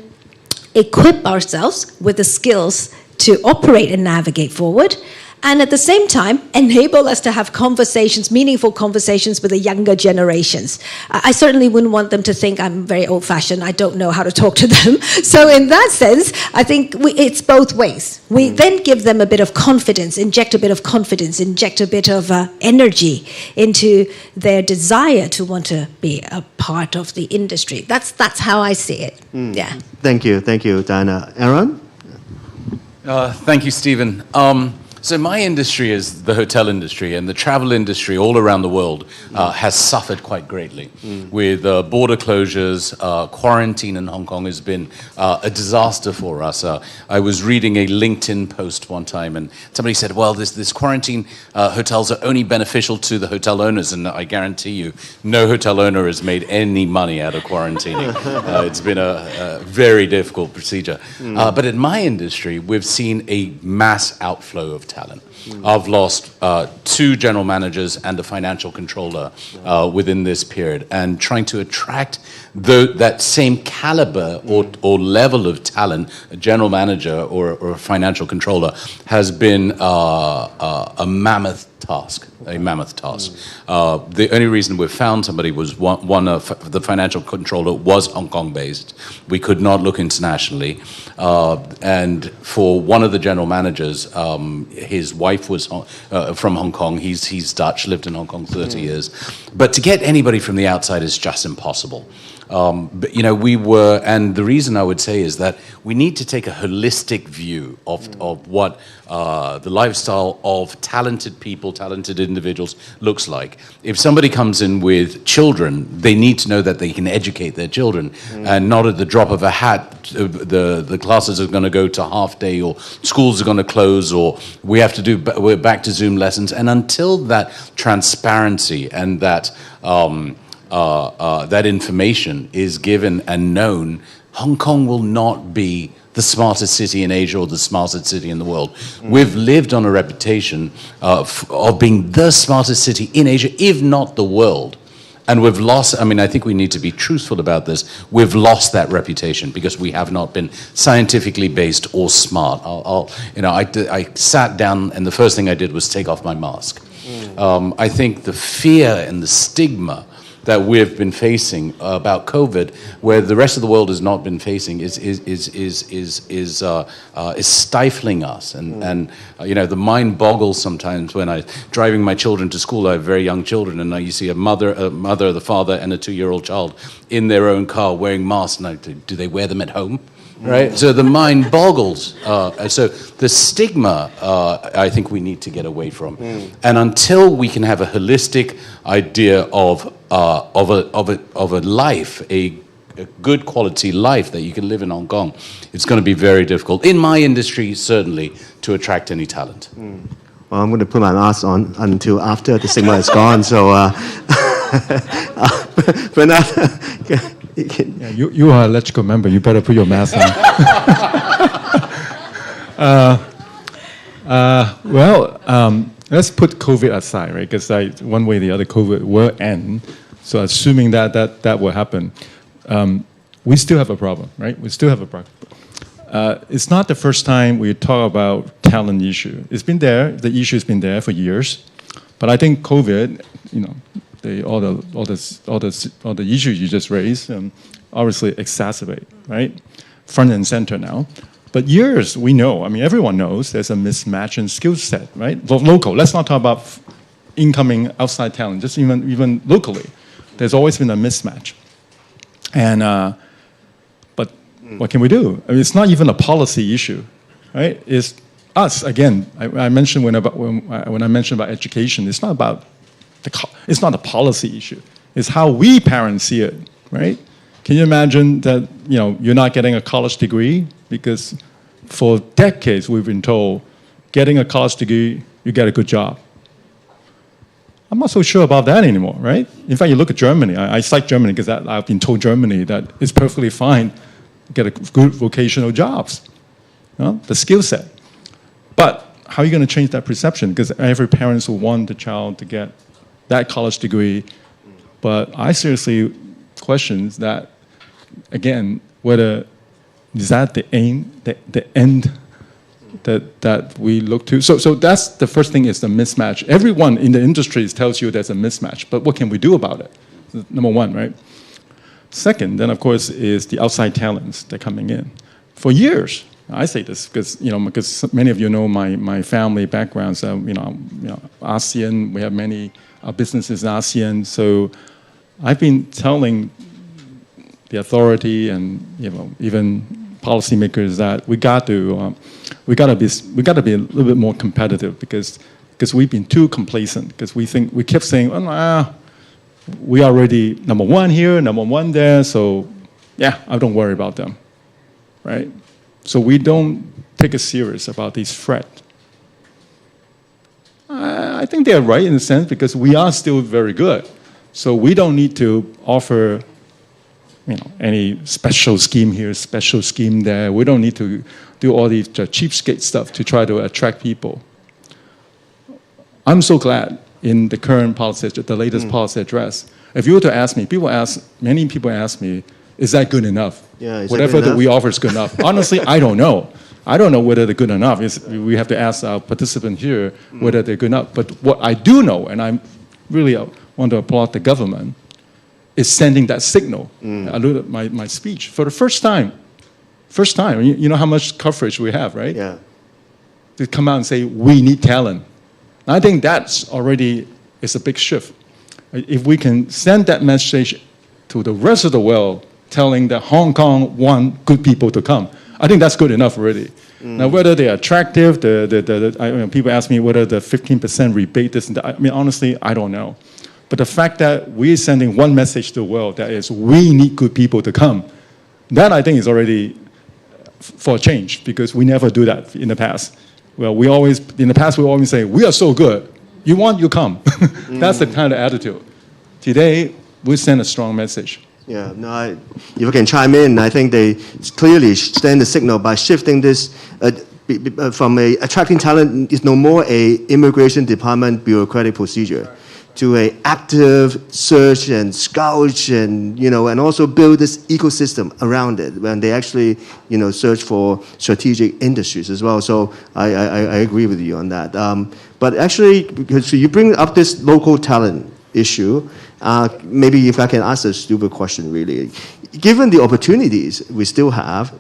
equip ourselves with the skills to operate and navigate forward, and at the same time enable us to have conversations, meaningful conversations with the younger generations? I certainly wouldn't want them to think I'm very old-fashioned, I don't know how to talk to them. So in that sense, I think it's both ways. We then give them a bit of confidence, inject a bit of confidence, inject a bit of energy into their desire to want to be a part of the industry. That's how I see it. Yeah. Thank you, Diana. Aaron? Thank you, Stephen. So my industry is the hotel industry, and the travel industry all around the world has suffered quite greatly. With border closures, quarantine in Hong Kong has been a disaster for us. I was reading a LinkedIn post one time, and somebody said, well, this quarantine hotels are only beneficial to the hotel owners, and I guarantee you, no hotel owner has made any money out of quarantining. It's been a very difficult procedure. But in my industry, we've seen a mass outflow of talent. I've lost 2 general managers and a financial controller within this period, and trying to attract that same caliber or level of talent, a general manager or a financial controller, has been a mammoth task. The only reason we found somebody was one of the financial controller was Hong Kong based. We could not look internationally. And for one of the general managers, his wife was from Hong Kong. He's Dutch, lived in Hong Kong 30 years. But to get anybody from the outside is just impossible. But and the reason I would say is that we need to take a holistic view of what the lifestyle of talented people, talented individuals looks like. If somebody comes in with children, they need to know that they can educate their children, and not at the drop of a hat, the classes are going to go to half day, or schools are going to close, or we're back to Zoom lessons. And until that transparency and that that information is given and known, Hong Kong will not be the smartest city in Asia or the smartest city in the world. We've lived on a reputation of being the smartest city in Asia, if not the world. And we've lost, I think we need to be truthful about this, we've lost that reputation because we have not been scientifically based or smart. I sat down and the first thing I did was take off my mask. I think the fear and the stigma that we've been facing about COVID, where the rest of the world has not been facing, is stifling us, and the mind boggles sometimes when I'm driving my children to school. I have very young children, and you see a mother, the father, and a 2-year-old child in their own car wearing masks. And do they wear them at home? Right, so the mind boggles. So the stigma, I think we need to get away from, and until we can have a holistic idea of a life, a good quality life that you can live in Hong Kong, it's going to be very difficult in my industry, certainly, to attract any talent. Well, I'm going to put my mask on until after the stigma is gone. So, Bernard. Yeah, you are an electrical member. You better put your mask on. Let's put COVID aside, right? Because one way or the other, COVID will end. So assuming that will happen, we still have a problem, right? We still have a problem. It's not the first time we talk about talent issue. It's been there. The issue has been there for years. But I think COVID, all the issues you just raised, obviously exacerbate, right? Front and center now. But years, we know, everyone knows there's a mismatch in skill set, right? Local, let's not talk about incoming outside talent, just even locally. There's always been a mismatch. And, but what can we do? It's not even a policy issue, right? It's us, again, I mentioned when I mentioned about education, it's not about it's not a policy issue. It's how we parents see it, right? Can you imagine that you're not getting a college degree because for decades we've been told getting a college degree you get a good job. I'm not so sure about that anymore, right? In fact, you look at Germany. I cite Germany because I've been told Germany that it's perfectly fine to get a good vocational jobs, the skill set. But how are you going to change that perception? Because every parent will want the child to get that college degree. But I seriously question that, again, whether is that the aim, the end that we look to? So that's the first thing, is the mismatch. Everyone in the industry tells you there's a mismatch, but what can we do about it? Number one, right? Second, then of course, is the outside talents that are coming in. For years, I say this because many of you know my family backgrounds. ASEAN, we have many businesses in ASEAN. So I've been telling the authority and even policymakers that we got to be a little bit more competitive because we've been too complacent. Because we kept saying, we are already number one here, number one there. So yeah, I don't worry about them, right? So we don't take it serious about these threats. I think they're right in a sense because we are still very good. So we don't need to offer any special scheme here, special scheme there. We don't need to do all these cheapskate stuff to try to attract people. I'm so glad in the current policy, the latest policy address. If you were to ask me, many people ask me, is that good enough? Yeah, whatever that we offer is good enough. Honestly, I don't know. I don't know whether they're good enough. We have to ask our participant here whether they're good enough. But what I do know, and I really want to applaud the government, is sending that signal. I alluded my speech for the first time. You know how much coverage we have, right? Yeah. To come out and say, we need talent. And I think that's already is a big shift. If we can send that message to the rest of the world, telling that Hong Kong want good people to come, I think that's good enough already. Now, whether they're attractive, people ask me whether the 15% rebate this and that. I mean, honestly, I don't know. But the fact that we're sending one message to the world, that is, we need good people to come, that I think is already for a change, because we never do that in the past. Well, in the past, we always say, we are so good. You want, you come. That's the kind of attitude. Today, we send a strong message. Yeah, no, if I can chime in, I think they clearly send the signal by shifting this from attracting talent is no more a immigration department bureaucratic procedure to a active search and scout and also build this ecosystem around it when they actually search for strategic industries as well. So I agree with you on that. But actually, because you bring up this local talent issue, maybe if I can ask a stupid question, really, given the opportunities we still have,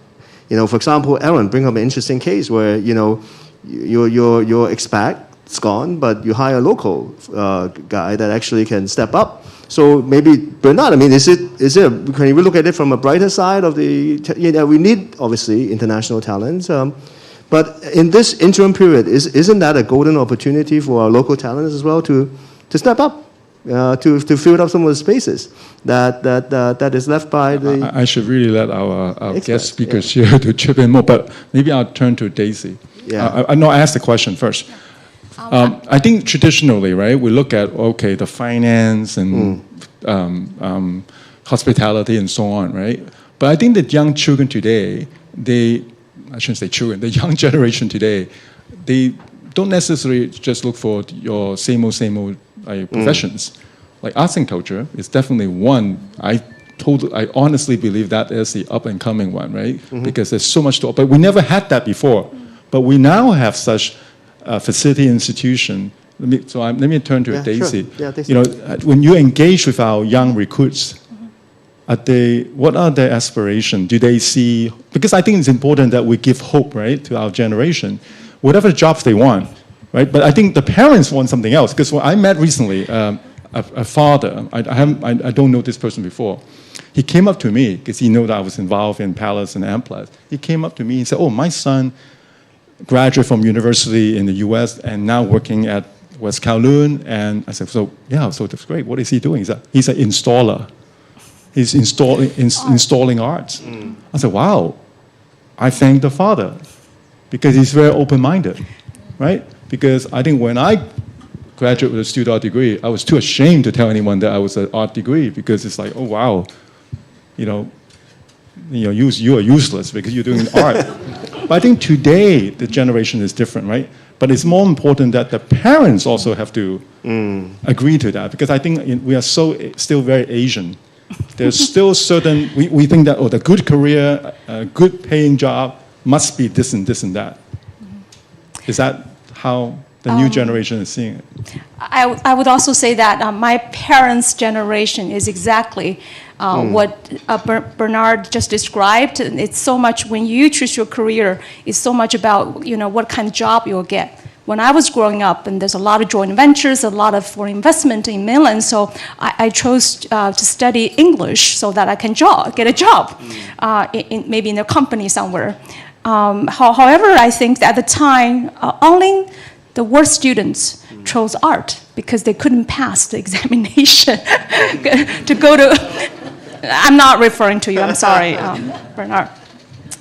for example, Aaron bring up an interesting case where your expat is gone, but you hire a local guy that actually can step up. So maybe Bernard, I mean, can you look at it from a brighter side of the? We need obviously international talents. But in this interim period, isn't that a golden opportunity for our local talents as well to step up? To fill up some of the spaces that is left by the... I should really let our guest speakers here to chip in more, but maybe I'll turn to Daisy. Yeah. I asked the question first. I think traditionally, right, we look at, the finance and hospitality and so on, right? But I think that young children today, I shouldn't say children, the young generation today, they don't necessarily just look for your same old professions. Like arts and culture is definitely one. I honestly believe that is the up and coming one, right? Because there's so much to, but we never had that before. But we now have such a facility institution. Let me turn to Daisy. Sure. Yeah, Daisy. When you engage with our young recruits, what are their aspirations? Do they see? Because I think it's important that we give hope, right, to our generation, whatever jobs they want. Right? But I think the parents want something else. Because when I met recently a father, I don't know this person before. He came up to me because he knew that I was involved in Palace and Amplas. He came up to me and said, my son graduated from university in the US and now working at West Kowloon. And I said, so that's great. What is he doing? He's an installer. He's installing arts. I said, wow. I thank the father because he's very open-minded, right? Because I think when I graduated with a student art degree, I was too ashamed to tell anyone that I was an art degree because it's like, oh wow, you are useless because you're doing art. But I think today the generation is different, right? But it's more important that the parents also have to agree to that, because I think we are still very Asian. There's still certain, we think that, the good career, a good paying job must be this and this and that. Is that how the new generation is seeing it? I would also say that my parents' generation is exactly what Bernard just described. It's so much, when you choose your career, it's so much about what kind of job you'll get. When I was growing up, and there's a lot of joint ventures, a lot of foreign investment in mainland, so I chose to study English so that I can get a job, maybe in a company somewhere. However, I think that at the time, only the worst students chose art because they couldn't pass the examination to go to. I'm not referring to you, I'm sorry, Bernard.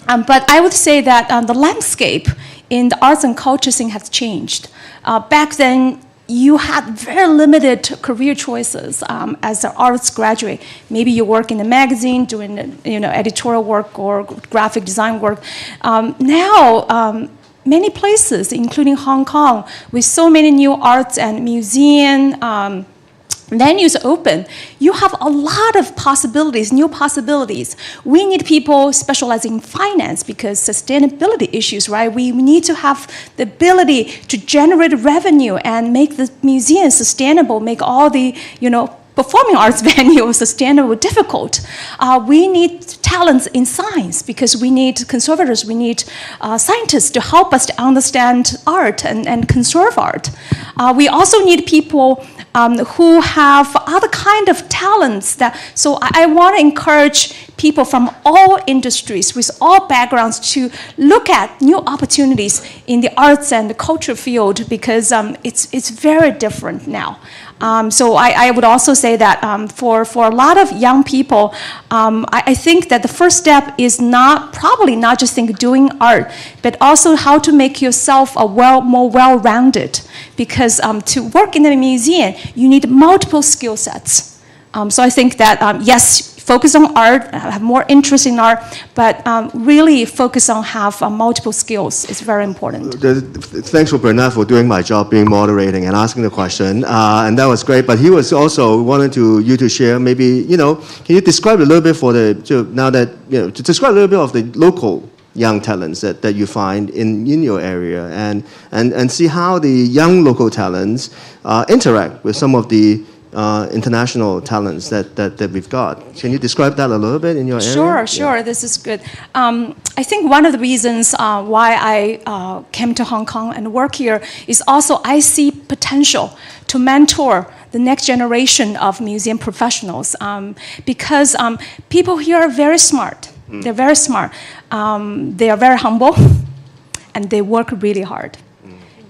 But I would say that the landscape in the arts and culture scene has changed. Back then, you had very limited career choices as an arts graduate. Maybe you work in a magazine doing editorial work or graphic design work. Now, many places, including Hong Kong, with so many new arts and museum venues open, you have a lot of possibilities, new possibilities. We need people specializing in finance because sustainability issues, right? We need to have the ability to generate revenue and make the museum sustainable, make all the, performing arts venue sustainable difficult. We need talents in science because we need conservators, we need scientists to help us to understand art and conserve art. We also need people who have other kind of talents. So I want to encourage people from all industries with all backgrounds to look at new opportunities in the arts and the culture field because it's very different now. So I would also say that for a lot of young people, I think that the first step is probably not just doing art, but also how to make yourself more well-rounded. Because to work in a museum, you need multiple skill sets. So I think that, yes, focus on art, have more interest in art, but really focus on have multiple skills is very important. Thanks for Bernard for doing my job, being moderating and asking the question, and that was great. But he was also wanted you to share maybe, can you describe a little bit to describe a little bit of the local young talents that you find in your area and see how the young local talents interact with some of the international talents that we've got. Can you describe that a little bit in your area? Sure. This is good. I think one of the reasons why I came to Hong Kong and work here is also I see potential to mentor the next generation of museum professionals because people here are very smart. They're very smart. They are very humble and they work really hard.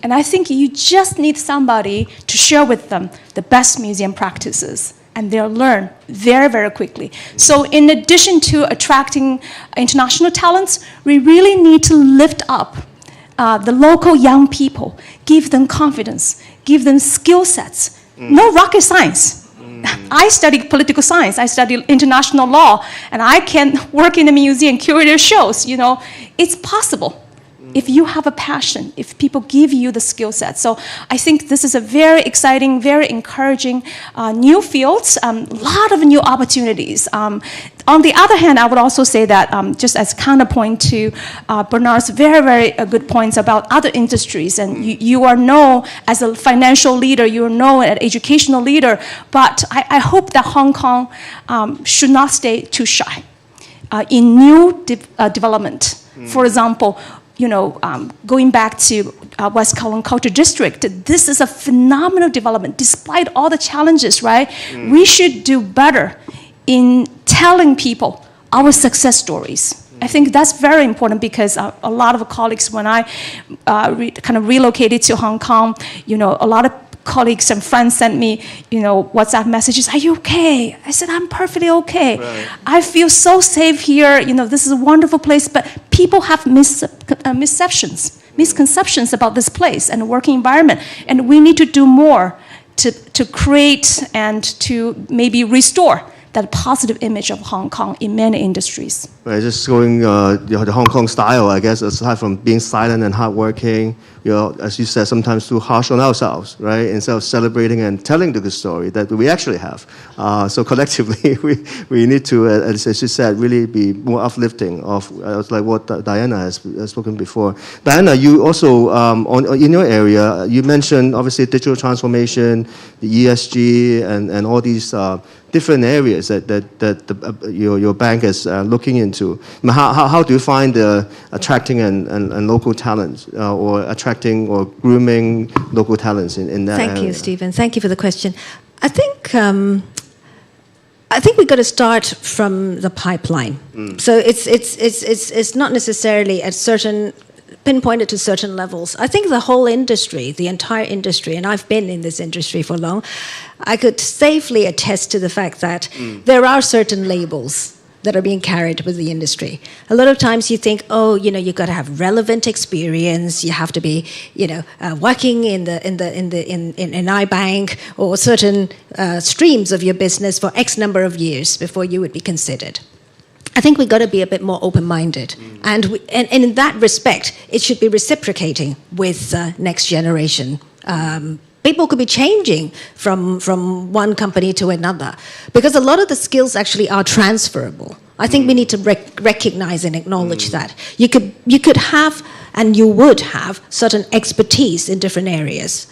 And I think you just need somebody to share with them the best museum practices, and they'll learn very, very quickly. So in addition to attracting international talents, we really need to lift up the local young people, give them confidence, give them skill sets. No rocket science. I studied political science, I studied international law, and I can work in a museum, curate shows. It's possible. If you have a passion, if people give you the skill set. So I think this is a very exciting, very encouraging new fields, a lot of new opportunities. On the other hand, I would also say that just as counterpoint to Bernard's very, very good points about other industries, and you are known as a financial leader, you are known as an educational leader, but I hope that Hong Kong should not stay too shy in new development. For example, going back to West Kowloon Culture District, this is a phenomenal development. Despite all the challenges, right? We should do better in telling people our success stories. I think that's very important because a lot of colleagues, when I kind of relocated to Hong Kong, a lot of colleagues and friends sent me, WhatsApp messages, "Are you okay?" I said, "I'm perfectly okay. Right. I feel so safe here. This is a wonderful place." But people have misconceptions about this place and the working environment. And we need to do more to create and to maybe restore that positive image of Hong Kong in many industries. Right, just going the Hong Kong style, I guess, aside from being silent and hardworking, as you said, sometimes too harsh on ourselves, right? Instead of celebrating and telling the good story that we actually have. So collectively, we need to, as you said, really be more uplifting of like what Diana has spoken before. Diana, you also, in your area, you mentioned obviously digital transformation, the ESG, and all these different areas that your bank is looking into. How do you find attracting and local talents or attracting or grooming local talents in that area? Thank you, Stephen. Thank you for the question. I think we've got to start from the pipeline. So it's not necessarily at certain pinpointed to certain levels. I think the whole industry, the entire industry, and I've been in this industry for long, I could safely attest to the fact that there are certain labels that are being carried with the industry. A lot of times you think, you've got to have relevant experience. You have to be, working in iBank or certain streams of your business for X number of years before you would be considered. I think we've got to be a bit more open-minded. And in that respect, it should be reciprocating with next generation. People could be changing from one company to another because a lot of the skills actually are transferable. I think we need to recognize and acknowledge that. You could have and you would have certain expertise in different areas,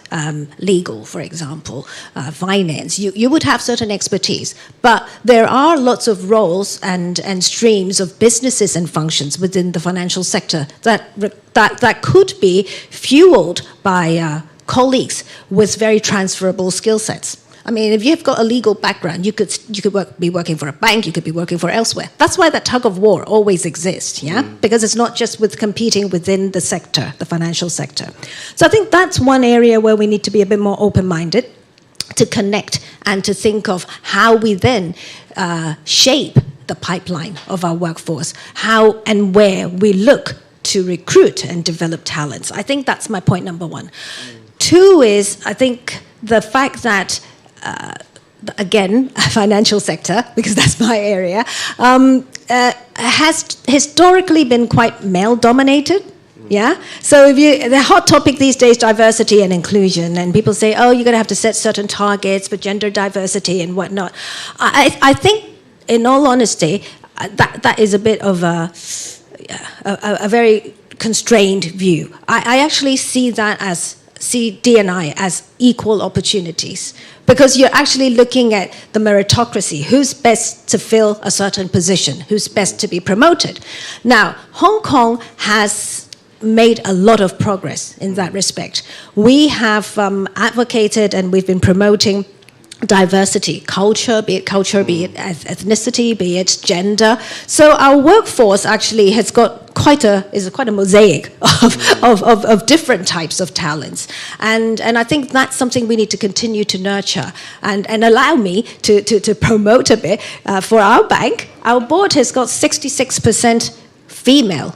legal, for example, finance. You would have certain expertise, but there are lots of roles and streams of businesses and functions within the financial sector that could be fueled by colleagues with very transferable skill sets. I mean, if you've got a legal background, you could be working for a bank, you could be working for elsewhere. That's why that tug of war always exists, yeah? Because it's not just with competing within the sector, the financial sector. So I think that's one area where we need to be a bit more open-minded to connect and to think of how we then shape the pipeline of our workforce, how and where we look to recruit and develop talents. I think that's my point number one. Two is, I think, the fact that again, financial sector, because that's my area, has historically been quite male-dominated. Yeah. So the hot topic these days, diversity and inclusion, and people say, you're going to have to set certain targets for gender diversity and whatnot. I think, in all honesty, that is a bit of a very constrained view. I actually see D&I as equal opportunities, because you're actually looking at the meritocracy. Who's best to fill a certain position? Who's best to be promoted? Now, Hong Kong has made a lot of progress in that respect. We have advocated and we've been promoting diversity, culture, be it ethnicity, be it gender. So our workforce actually has got quite a mosaic of different types of talents, and I think that's something we need to continue to nurture and allow me to promote a bit for our bank. Our board has got 66% female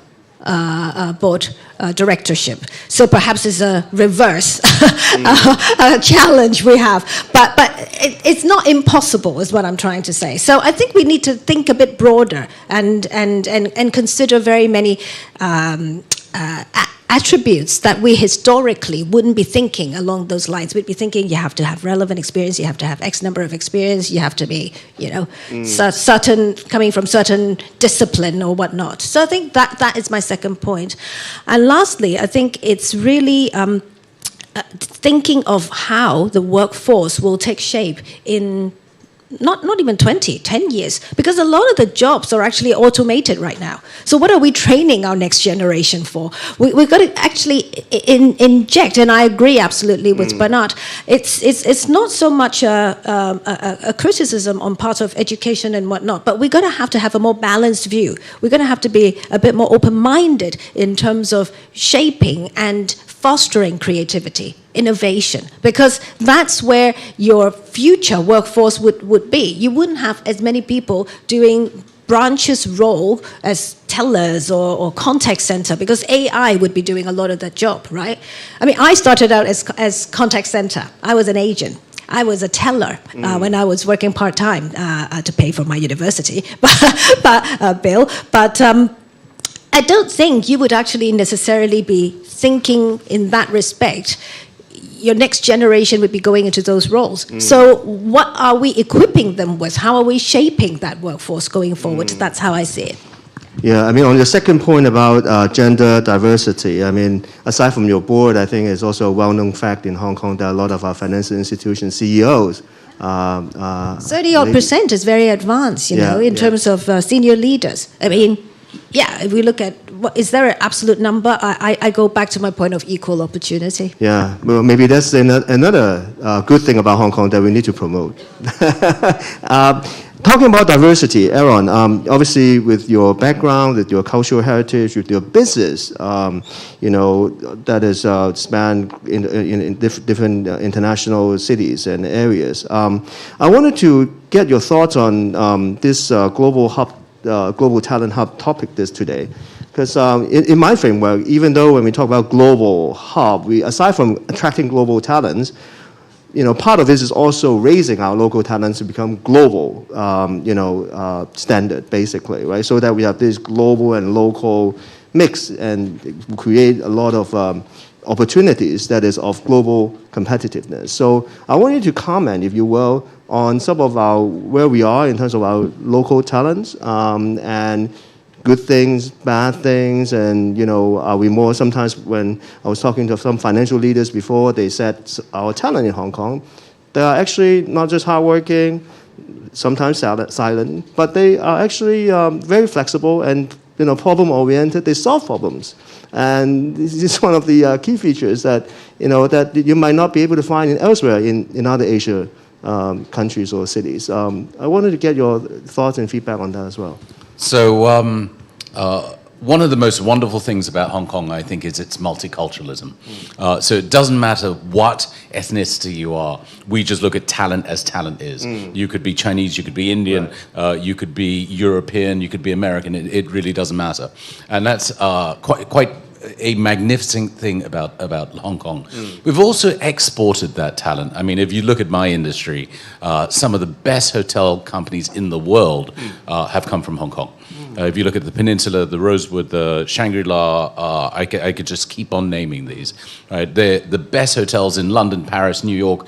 board directorship. So perhaps it's a reverse challenge we have. But it's not impossible, is what I'm trying to say. So I think we need to think a bit broader and consider very many attributes that we historically wouldn't be thinking along those lines. We'd be thinking you have to have relevant experience, you have to have X number of experience, you have to be, certain, coming from certain discipline or whatnot. So I think that is my second point. And lastly, I think it's really thinking of how the workforce will take shape in not even 10 years, because a lot of the jobs are actually automated right now. So what are we training our next generation for? We've got to actually inject, and I agree absolutely with Bernard, it's not so much a criticism on part of education and whatnot, but we're going to have a more balanced view. We're going to have to be a bit more open-minded in terms of shaping and fostering creativity, innovation, because that's where your future workforce would be. You wouldn't have as many people doing branches role as tellers or contact center, because AI would be doing a lot of that job, right? I mean, I started out as contact center. I was an agent. I was a teller when I was working part-time to pay for my university bill. But I don't think you would actually necessarily be thinking in that respect. Your next generation would be going into those roles. So what are we equipping them with? How are we shaping that workforce going forward? That's how I see it. Yeah, I mean, on your second point about gender diversity, I mean, aside from your board, I think it's also a well-known fact in Hong Kong that a lot of our financial institution CEOs 30-odd% is very advanced, in terms of senior leaders. I mean, if we look at, is there an absolute number? I go back to my point of equal opportunity. Yeah, well, maybe that's another good thing about Hong Kong that we need to promote. Talking about diversity, Aaron, obviously with your background, with your cultural heritage, with your business, that is spanned in different international cities and areas. I wanted to get your thoughts on this global talent hub topic today. Because in my framework, even though when we talk about global hub, aside from attracting global talents, part of this is also raising our local talents to become global, standard, basically, right? So that we have this global and local mix and create a lot of opportunities that is of global competitiveness. So I want you to comment, if you will, on some of where we are in terms of our local talents and good things, bad things, and are we more? Sometimes when I was talking to some financial leaders before, they said our talent in Hong Kong, they are actually not just hardworking, sometimes silent, but they are actually very flexible and problem-oriented. They solve problems, and this is one of the key features that that you might not be able to find elsewhere in other Asia countries or cities. I wanted to get your thoughts and feedback on that as well. So one of the most wonderful things about Hong Kong, I think, is its multiculturalism. So it doesn't matter what ethnicity you are. We just look at talent as talent is. You could be Chinese, you could be Indian, you could be European, you could be American. It really doesn't matter. And that's quite a magnificent thing about Hong Kong. We've also exported that talent. I mean, if you look at my industry, some of the best hotel companies in the world have come from Hong Kong. If you look at the Peninsula, the Rosewood, the Shangri-La, I could just keep on naming these. Right? The best hotels in London, Paris, New York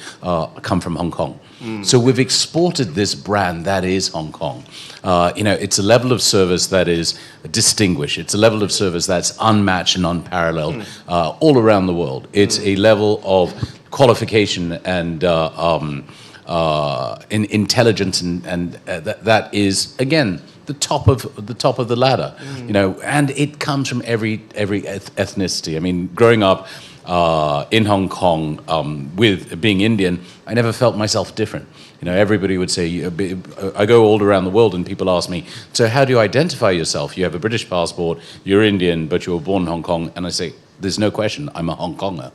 come from Hong Kong. So we've exported this brand that is Hong Kong. It's a level of service that is distinguished. It's a level of service that's unmatched and unparalleled all around the world. It's a level of qualification and in intelligence and that is, again, the top of the ladder. And it comes from every ethnicity. I mean, growing up in Hong Kong with being Indian, I never felt myself different. Everybody would say, I go all around the world and people ask me, so how do you identify yourself? You have a British passport, you're Indian, but you were born in Hong Kong. And I say, there's no question, I'm a Hong Konger,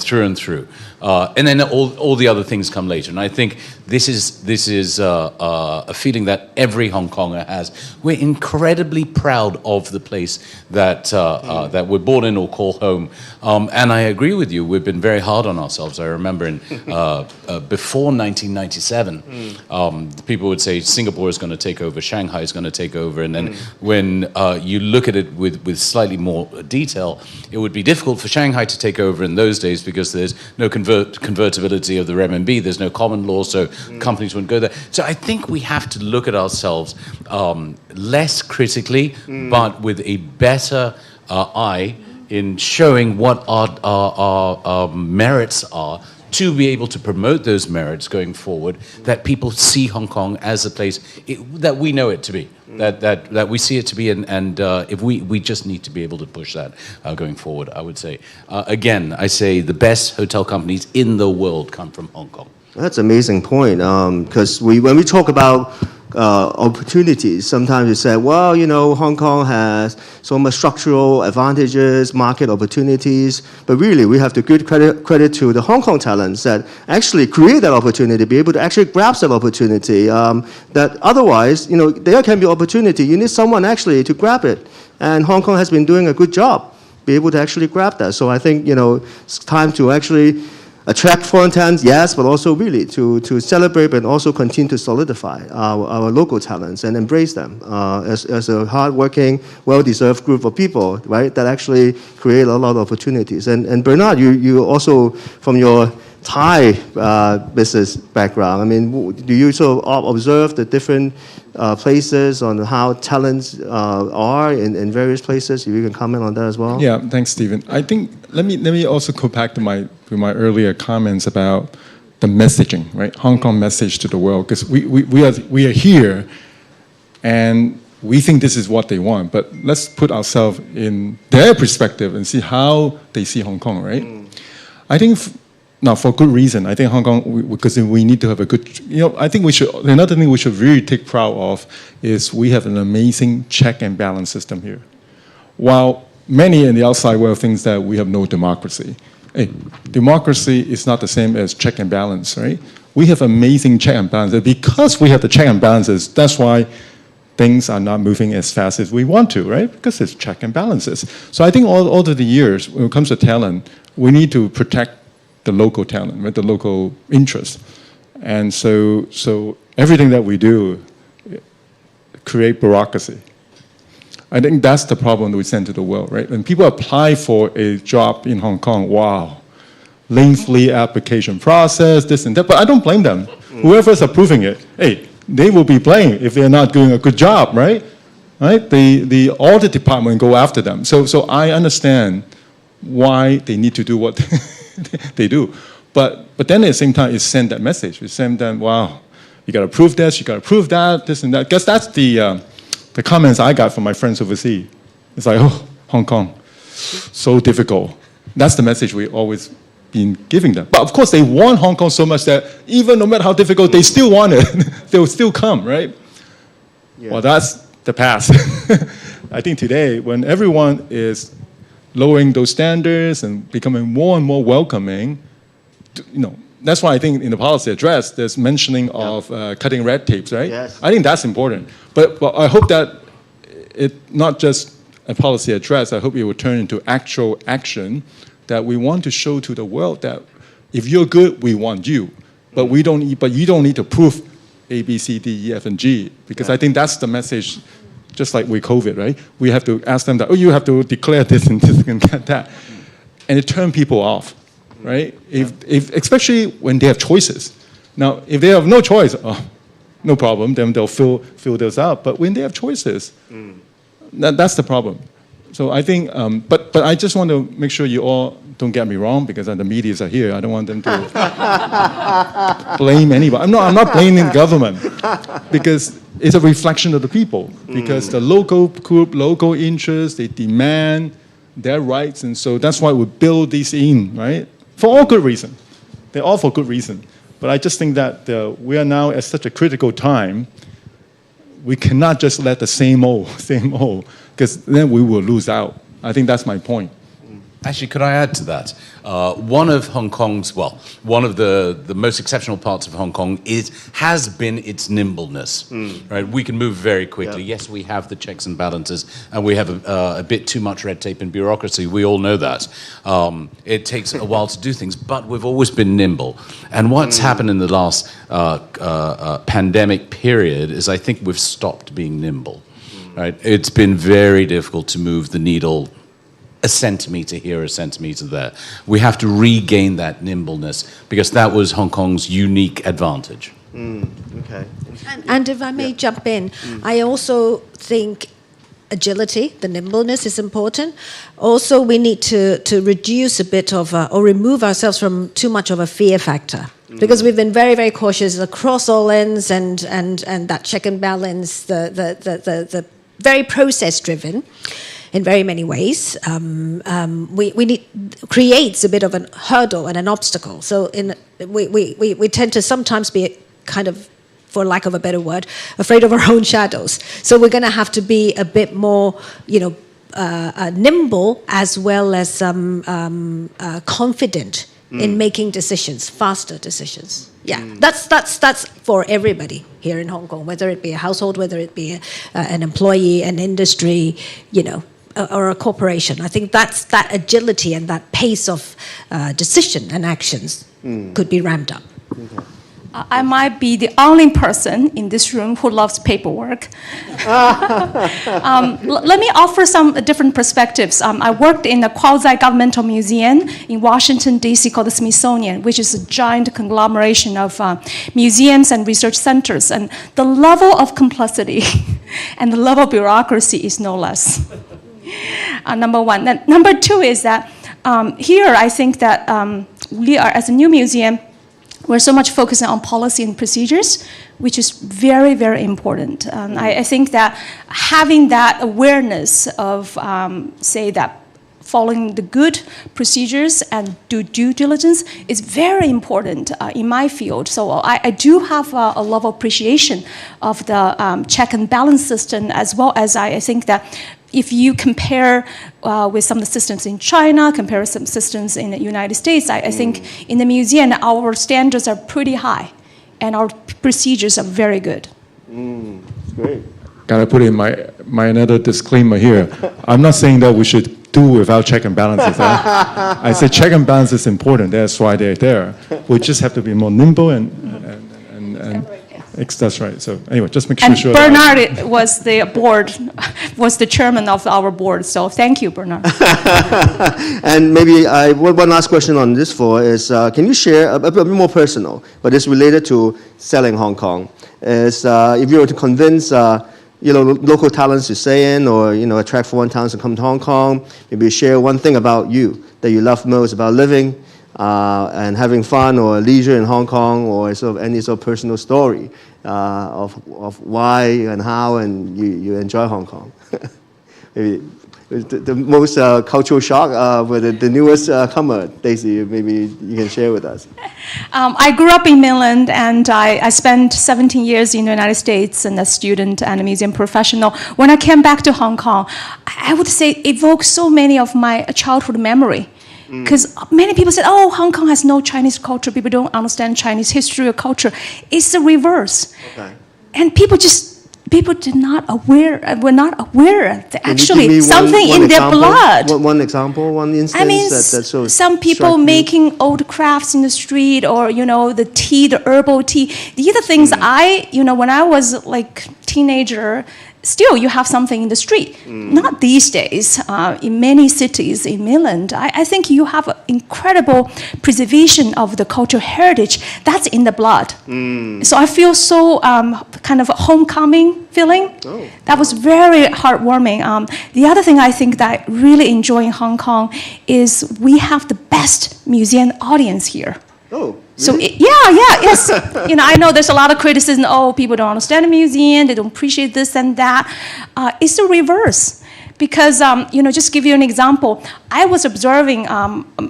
through and through. And then all the other things come later. And I think this is a feeling that every Hong Konger has. We're incredibly proud of the place that we're born in or call home. And I agree with you, we've been very hard on ourselves. I remember before 1997, people would say Singapore is going to take over, Shanghai is going to take over. And then when you look at it with slightly more detail, it would be difficult for Shanghai to take over in those days because there's no convertibility of the renminbi, there's no common law, so companies wouldn't go there. So I think we have to look at ourselves less critically, but with a better eye in showing what our merits are, to be able to promote those merits going forward, that people see Hong Kong as a place that we know it to be, that we see it to be, and if we just need to be able to push that going forward, I would say. Again, I say the best hotel companies in the world come from Hong Kong. That's an amazing point, because when we talk about opportunities, sometimes we say, well, Hong Kong has so much structural advantages, market opportunities, but really we have to give credit to the Hong Kong talents that actually create that opportunity, be able to actually grasp that opportunity, that otherwise, there can be opportunity. You need someone actually to grab it, and Hong Kong has been doing a good job, be able to actually grab that. So I think, it's time to actually attract foreign talents, yes, but also really to celebrate and also continue to solidify our local talents and embrace them as a hardworking, well-deserved group of people, right, that actually create a lot of opportunities. And Bernard, you also, from your Thai business background, I mean, do you sort of observe the different places on how talents are in various places? If you can comment on that as well. Yeah, thanks, Stephen. I think let me also go back to my earlier comments about the messaging, right? Hong Kong message to the world, because we are here, and we think this is what they want. But let's put ourselves in their perspective and see how they see Hong Kong, right? I think. Now, for good reason, I think Hong Kong, because we need to have a good, I think another thing we should really take proud of is we have an amazing check and balance system here. While many in the outside world think that we have no democracy. Hey, democracy is not the same as check and balance, right? We have amazing check and balances. Because we have the check and balances, that's why things are not moving as fast as we want to, right? Because it's check and balances. So I think all over the years, when it comes to talent, we need to protect the local talent, right? The local interest. And so everything that we do create bureaucracy. I think that's the problem that we send to the world, right? When people apply for a job in Hong Kong, wow, lengthy application process, this and that, but I don't blame them. Whoever's approving it, hey, they will be blamed if they're not doing a good job, right? Right? The audit department go after them. So I understand why they need to do what they do. But then at the same time, it send that message. We send them, wow, you got to prove this, you got to prove that, this and that. Because that's the comments I got from my friends overseas. It's like, oh, Hong Kong, so difficult. That's the message we always been giving them. But of course, they want Hong Kong so much that even no matter how difficult, they still want it. They'll still come, right? Yeah. Well, that's the past. I think today, when everyone is lowering those standards and becoming more and more welcoming, that's why I think in the policy address, there's mentioning of cutting red tapes, right? Yes. I think that's important. But I hope that it not just a policy address, I hope it will turn into actual action, that we want to show to the world that if you're good, we want you. But you don't need to prove A, B, C, D, E, F, and G, because I think that's the message. Just like with COVID, right? We have to ask them that, oh, you have to declare this and this and that. And it turns people off, right? If especially when they have choices. Now, if they have no choice, oh, no problem, then they'll fill those out. But when they have choices, that's the problem. So I think, but I just want to make sure you all don't get me wrong, because the medias are here. I don't want them to blame anybody. I'm not blaming the government, because it's a reflection of the people. Because the local group, local interests, they demand their rights, and so that's why we build these in, right? For all good reason. They're all for good reason. But I just think that we are now at such a critical time. We cannot just let the same old, because then we will lose out. I think that's my point. Actually, could I add to that? One of the most exceptional parts of Hong Kong has been its nimbleness. Right? We can move very quickly. Yeah. Yes, we have the checks and balances, and we have a bit too much red tape and bureaucracy. We all know that. It takes a while to do things, but we've always been nimble. And what's happened in the last pandemic period is I think we've stopped being nimble. Right? It's been very difficult to move the needle a centimeter here, a centimeter there. We have to regain that nimbleness, because that was Hong Kong's unique advantage. Okay. And if I may jump in, I also think agility, the nimbleness is important. Also, we need to reduce a bit of, or remove ourselves from too much of a fear factor. Because we've been very, very cautious across all ends, and that check and balance, the very process-driven in very many ways. We need creates a bit of a hurdle and an obstacle. So we tend to sometimes be kind of, for lack of a better word, afraid of our own shadows. So we're going to have to be a bit more, nimble, as well as confident in making decisions, faster decisions. Yeah, that's for everybody here in Hong Kong, whether it be a household, whether it be an employee, an industry, or a corporation. I think that agility and that pace of decision and actions could be ramped up. I might be the only person in this room who loves paperwork. Let me offer some different perspectives. I worked in a quasi-governmental museum in Washington, D.C. called the Smithsonian, which is a giant conglomeration of museums and research centers. And the level of complexity and the level of bureaucracy is no less. Number one. Then, number two is that here I think that we are, as a new museum, we're so much focusing on policy and procedures, which is very, very important. I think that having that awareness of, say, that following the good procedures and due diligence is very important in my field. So I do have a level of appreciation of the check and balance system, as well as I think that if you compare with some of the systems in China, compare with some systems in the United States, I think in the museum, our standards are pretty high, and our procedures are very good. That's great. Gotta put in my another disclaimer here. I'm not saying that we should do without check and balances. I say check and balance is important. That's why they're there. We just have to be more nimble and that's right. So anyway, just make sure. And Bernard was the chairman of our board. So thank you, Bernard. And maybe one last question on this floor is, can you share a bit more personal, but it's related to selling Hong Kong? Is if you were to convince local talents to stay in, or attract foreign talents to come to Hong Kong, maybe share one thing about you that you love most about living and having fun or leisure in Hong Kong, or sort of any sort of personal story of why and how and you enjoy Hong Kong. Maybe the most cultural shock with the newest comer, Daisy, maybe you can share with us. I grew up in mainland, and I spent 17 years in the United States as a student and a museum professional. When I came back to Hong Kong, I would say it evoked so many of my childhood memory. Because many people said, oh, Hong Kong has no Chinese culture, people don't understand Chinese history or culture. It's the reverse. Okay. And people were not aware that actually something in their blood. One example, one instance. I mean, some people making old crafts in the street, or the tea, the herbal tea. These are things when I was like teenager. Still, you have something in the street. Not these days. In many cities in mainland, I think you have an incredible preservation of the cultural heritage. That's in the blood. So I feel so kind of a homecoming feeling. Oh. That was very heartwarming. The other thing I think that I really enjoy in Hong Kong is we have the best museum audience here. Oh. So yes. I know there's a lot of criticism. Oh, people don't understand the museum. They don't appreciate this and that. It's the reverse, because just give you an example. I was observing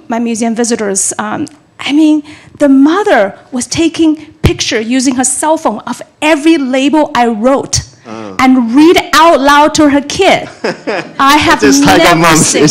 my museum visitors. The mother was taking picture using her cell phone of every label I wrote. And read out loud to her kid. I have never seen.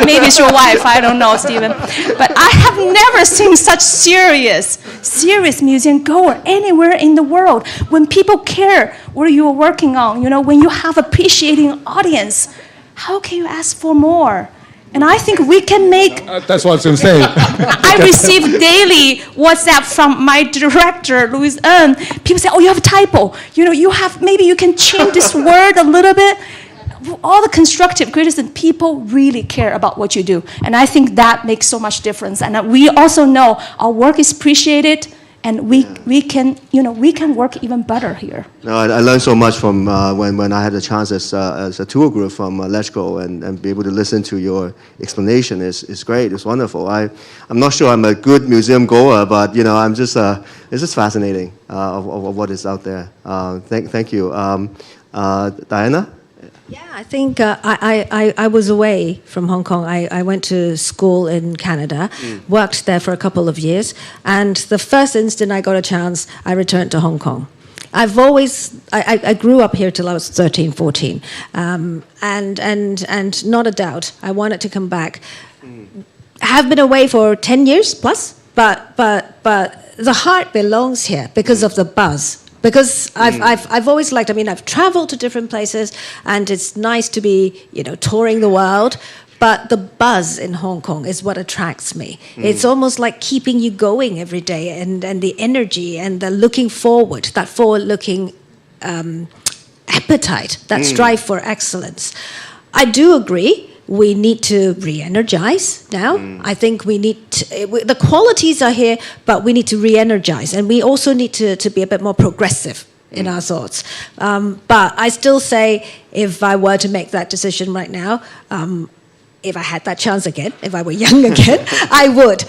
Maybe it's your wife. I don't know, Stephen. But I have never seen such serious museum goer anywhere in the world. When people care what you are working on, when you have appreciating audience, how can you ask for more? And I think we can make... that's what I was going to say. I receive daily WhatsApp from my director, Louis Ng. People say, oh, you have a typo. Maybe you can change this word a little bit. All the constructive criticism, people really care about what you do. And I think that makes so much difference. And we also know our work is appreciated, and we can work even better here. No, I learned so much from when I had a chance as a tour group from Let's Go and be able to listen to your explanation. It's great. It's wonderful. I'm not sure I'm a good museum goer, but I'm just it's just fascinating of what is out there. Thank you, Diana. Yeah, I think I was away from Hong Kong. I went to school in Canada, worked there for a couple of years, and the first instant I got a chance, I returned to Hong Kong. I grew up here till I was 13, 14, and not a doubt, I wanted to come back. I have been away for 10 years plus, but the heart belongs here because of the buzz. Because I've always liked, I've traveled to different places, and it's nice to be, touring the world. But the buzz in Hong Kong is what attracts me. It's almost like keeping you going every day, and the energy and the looking forward, that forward-looking appetite, that strive for excellence. I do agree. We need to re-energize now. I think we need the qualities are here, but we need to re-energize, and we also need to be a bit more progressive in our thoughts. But I still say, if I were to make that decision right now, if I had that chance again, if I were young again, I would.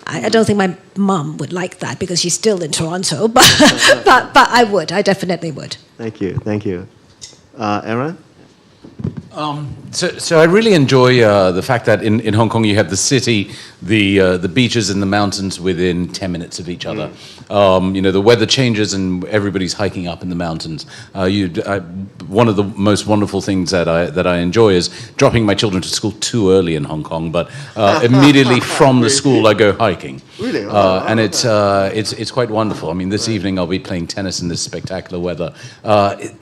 I don't think my mum would like that because she's still in Toronto, but I would. I definitely would. Thank you. Aaron? So I really enjoy the fact that in Hong Kong you have the city, the beaches and the mountains within 10 minutes of each other. The weather changes and everybody's hiking up in the mountains. One of the most wonderful things that I enjoy is dropping my children to school too early in Hong Kong, but immediately from the school I go hiking. Really? And it's quite wonderful. I mean, this evening I'll be playing tennis in this spectacular weather.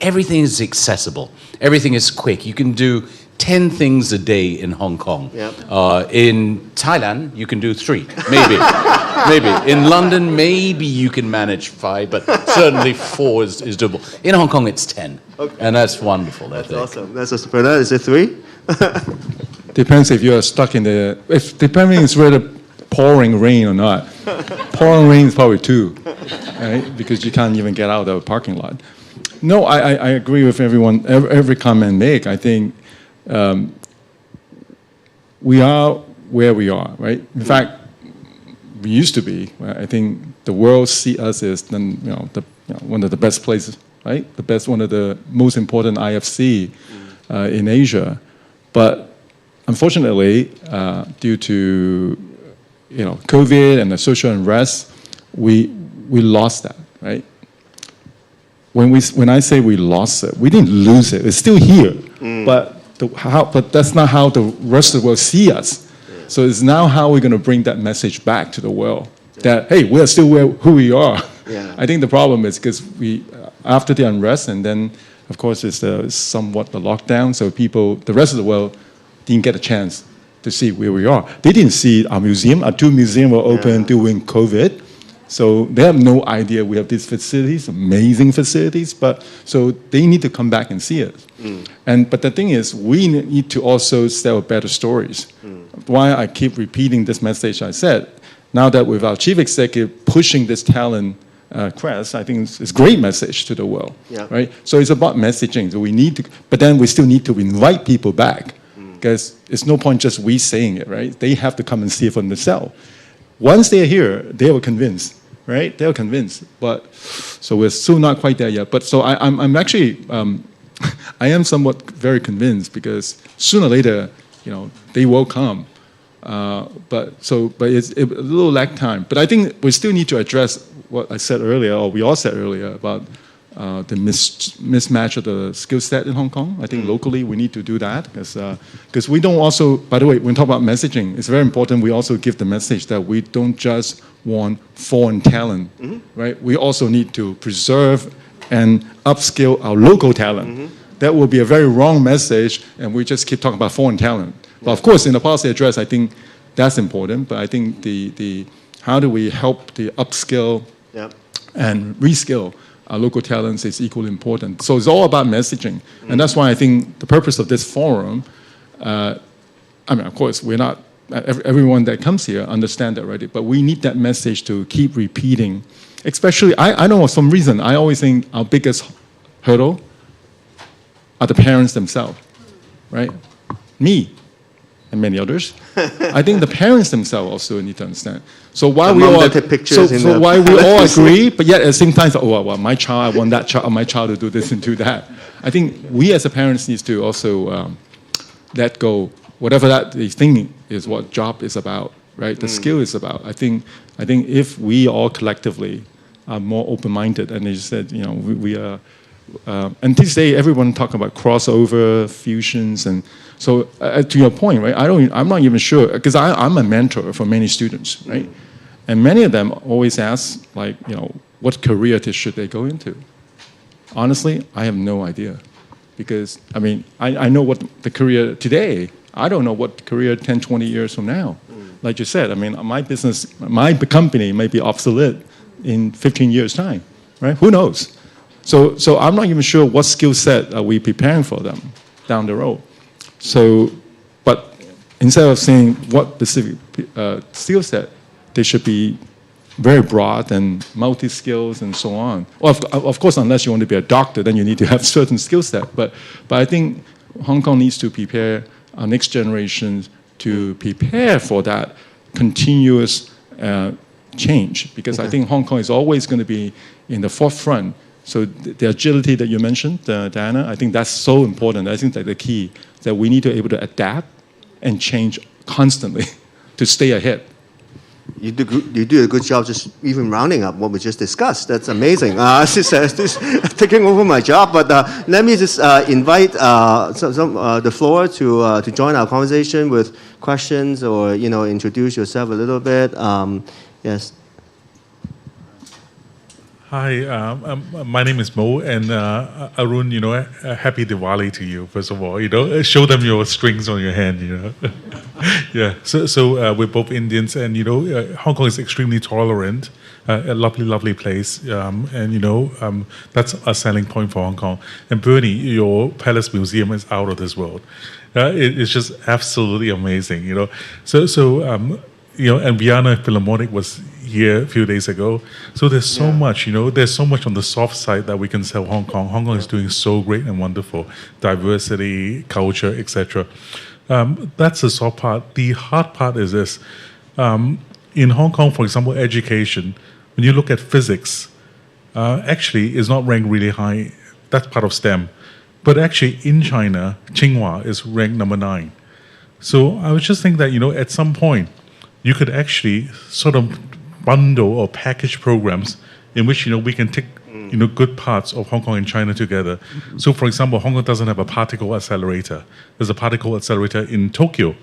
Everything is accessible. Everything is quick. You can do 10 things a day in Hong Kong. Yep. In Thailand, you can do 3, maybe. Maybe. In London, maybe you can manage 5, but certainly 4 is doable. In Hong Kong, it's 10. Okay. And that's wonderful, I think. Awesome. That's Bernard, is it 3? Depends if you are stuck in the... Depending it's whether pouring rain or not. Pouring rain is probably 2, right? Because you can't even get out of the parking lot. No, I agree with everyone, every comment make. I think we are where we are, right? In fact, we used to be. I think the world see us as one of the best places, right? One of the most important IFC in Asia. But unfortunately, due to COVID and the social unrest, we lost that, right? When I say we lost it, we didn't lose it. It's still here, but that's not how the rest of the world see us. Yeah. So it's now how we're going to bring that message back to the world that hey, we're still who we are. Yeah. I think the problem is because after the unrest and then of course it's somewhat the lockdown, so the rest of the world didn't get a chance to see where we are. They didn't see our museum. Our 2 museums were open during COVID. So they have no idea we have these facilities, amazing facilities, so they need to come back and see it. But the thing is, we need to also tell better stories. Why I keep repeating this message I said, now that with our chief executive pushing this talent crest, I think it's a great message to the world, right? So it's about messaging. So but then we still need to invite people back because it's no point just we saying it, right? They have to come and see it for themselves. Once they're here, they were convinced, right? They were convinced, so we're still not quite there yet. But so I'm actually, I am somewhat very convinced because sooner or later, they will come. But it's a little lag time. But I think we still need to address what I said earlier, or we all said earlier about the mismatch of the skill set in Hong Kong. I think locally we need to do that because we don't also, by the way, when we talk about messaging, it's very important we also give the message that we don't just want foreign talent, right? We also need to preserve and upskill our local talent. That will be a very wrong message and we just keep talking about foreign talent. But of course in the policy address I think that's important, but I think the how do we help the upskill and reskill our local talents is equally important. So it's all about messaging. And that's why I think the purpose of this forum, of course, we're not, everyone that comes here understand that already, but we need that message to keep repeating. Especially, I know for some reason, I always think our biggest hurdle are the parents themselves, right? Me and many others. I think the parents themselves also need to understand. So while we all agree, but yet at the same time, my child, I want that child, my child to do this and do that. I think we as a parents need to also let go, whatever that they think is what job is about, right? The skill is about. I think if we all collectively are more open-minded, and they said, we are. And this day, everyone talking about crossover, fusions, and so to your point, right? I'm not even sure because I'm a mentor for many students, right? And many of them always ask, what career should they go into? Honestly, I have no idea, because I know what the career today I don't know what career 10, 20 years from now. Like you said, I mean, my business, my company may be obsolete in 15 years' time, right? Who knows? So I'm not even sure what skill set are we preparing for them down the road. So, but instead of saying what specific skill set, they should be very broad and multi-skills and so on. Well, of course, unless you want to be a doctor, then you need to have certain skill set. But I think Hong Kong needs to prepare our next generations to prepare for that continuous change, because I think Hong Kong is always going to be in the forefront. So the agility that you mentioned, Diana, I think that's so important. I think that the key that we need to be able to adapt and change constantly to stay ahead. You do a good job just even rounding up what we just discussed. That's amazing. This taking over my job, but let me just invite the floor to join our conversation with questions or introduce yourself a little bit. Yes. Hi, my name is Mo, and Arun, happy Diwali to you, first of all. Show them your strings on your hand, Yeah, so we're both Indians, and, Hong Kong is extremely tolerant, a lovely, lovely place, and, that's a selling point for Hong Kong. And Bernie, your Palace Museum is out of this world. It's just absolutely amazing, and Vienna Philharmonic was here a few days ago. So there's so much, there's so much on the soft side that we can sell Hong Kong. Hong Kong is doing so great and wonderful. Diversity, culture, etc. That's the soft part. The hard part is this. In Hong Kong, for example, education, when you look at physics, actually is not ranked really high. That's part of STEM. But actually in China, Tsinghua is ranked number 9. So I was just thinking that, at some point, you could actually sort of bundle or package programs in which, we can take, good parts of Hong Kong and China together. So, for example, Hong Kong doesn't have a particle accelerator. There's a particle accelerator in Tokyo.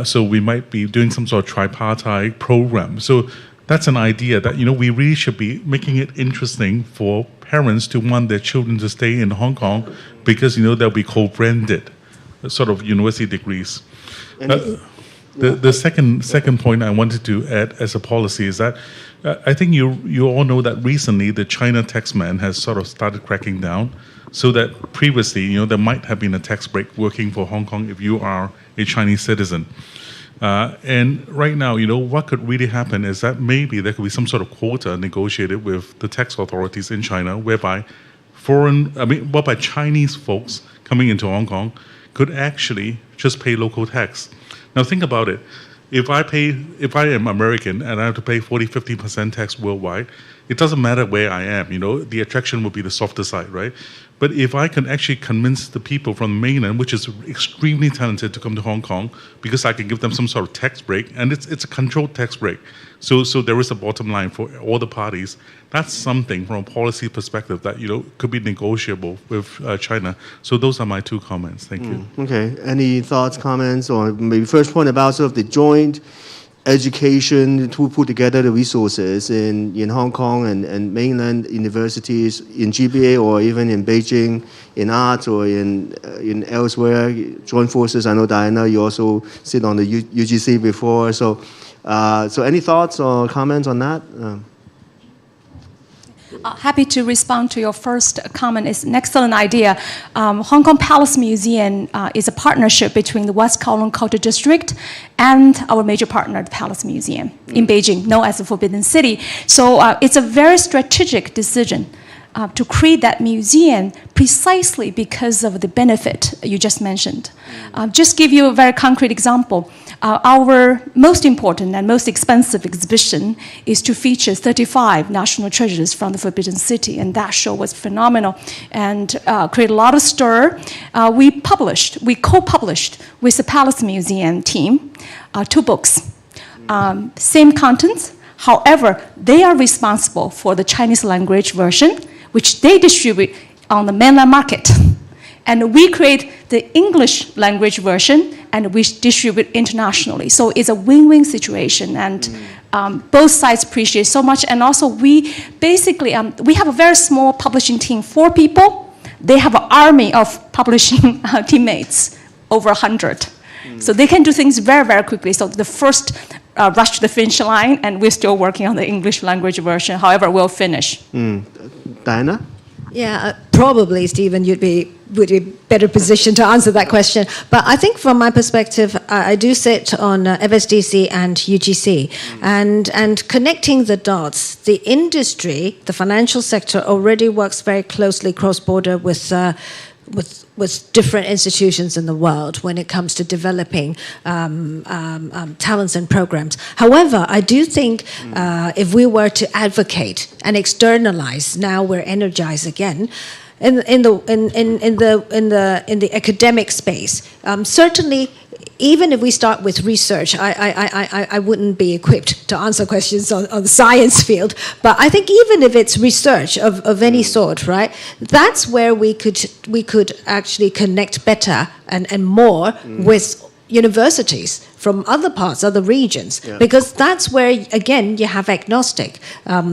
So we might be doing some sort of tripartite program. So that's an idea that, we really should be making it interesting for parents to want their children to stay in Hong Kong because, they'll be co-branded sort of university degrees. The second point I wanted to add as a policy is that I think you all know that recently the China taxman has sort of started cracking down, so that previously there might have been a tax break working for Hong Kong if you are a Chinese citizen. And right now, what could really happen is that maybe there could be some sort of quota negotiated with the tax authorities in China, whereby Chinese folks coming into Hong Kong could actually just pay local tax. Now think about it. If I am American and I have to pay 40-50% tax worldwide, it doesn't matter where I am. The attraction will be the softer side, right? But if I can actually convince the people from the mainland, which is extremely talented, to come to Hong Kong, because I can give them some sort of tax break, and it's a controlled tax break. So there is a bottom line for all the parties. That's something from a policy perspective that could be negotiable with China. So those are my 2 comments. Thank you. Okay. Any thoughts, comments, or maybe first point about sort of the joint education to put together the resources in Hong Kong and mainland universities in GBA or even in Beijing in art or in elsewhere, joint forces. I know, Diana, you also sit on the UGC before. So any thoughts or comments on that? Happy to respond to your first comment. It's an excellent idea. Hong Kong Palace Museum is a partnership between the West Kowloon Culture District and our major partner, the Palace Museum in Beijing, known as the Forbidden City. So it's a very strategic decision to create that museum precisely because of the benefit you just mentioned. Just give you a very concrete example. Our most important and most expensive exhibition is to feature 35 national treasures from the Forbidden City, and that show was phenomenal and created a lot of stir. We co-published with the Palace Museum team 2 books, same contents. However, they are responsible for the Chinese language version, which they distribute on the mainland market. And we create the English language version and we distribute internationally. So it's a win-win situation, and both sides appreciate so much. And also we basically, we have a very small publishing team, 4 people. They have an army of publishing teammates, over 100. So they can do things very, very quickly. So the first rush to the finish line, and we're still working on the English language version. However, we'll finish. Diana? Yeah, probably, Stephen, would be better positioned to answer that question. But I think from my perspective, I do sit on FSDC and UGC, and connecting the dots, the industry, the financial sector already works very closely cross-border with different institutions in the world when it comes to developing talents and programs. However, I do think if we were to advocate and externalize, now we're energized again, in the academic space, certainly. Even if we start with research, I wouldn't be equipped to answer questions on the science field. But I think even if it's research of any sort, right, that's where we could actually connect better and more with universities from other parts, other regions, because that's where, again, you have agnostic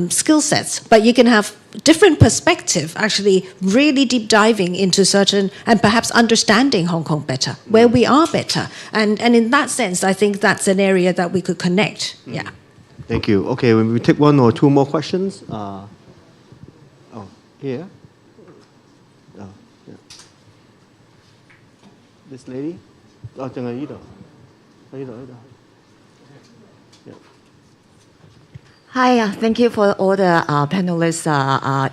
skill sets, but you can have different perspective, actually really deep diving into certain, and perhaps understanding Hong Kong better, where we are better. And in that sense, I think that's an area that we could connect. Yeah. Thank you. Okay, we take one or two more questions. Here. Yeah. This lady. Hi, thank you for all the panelists'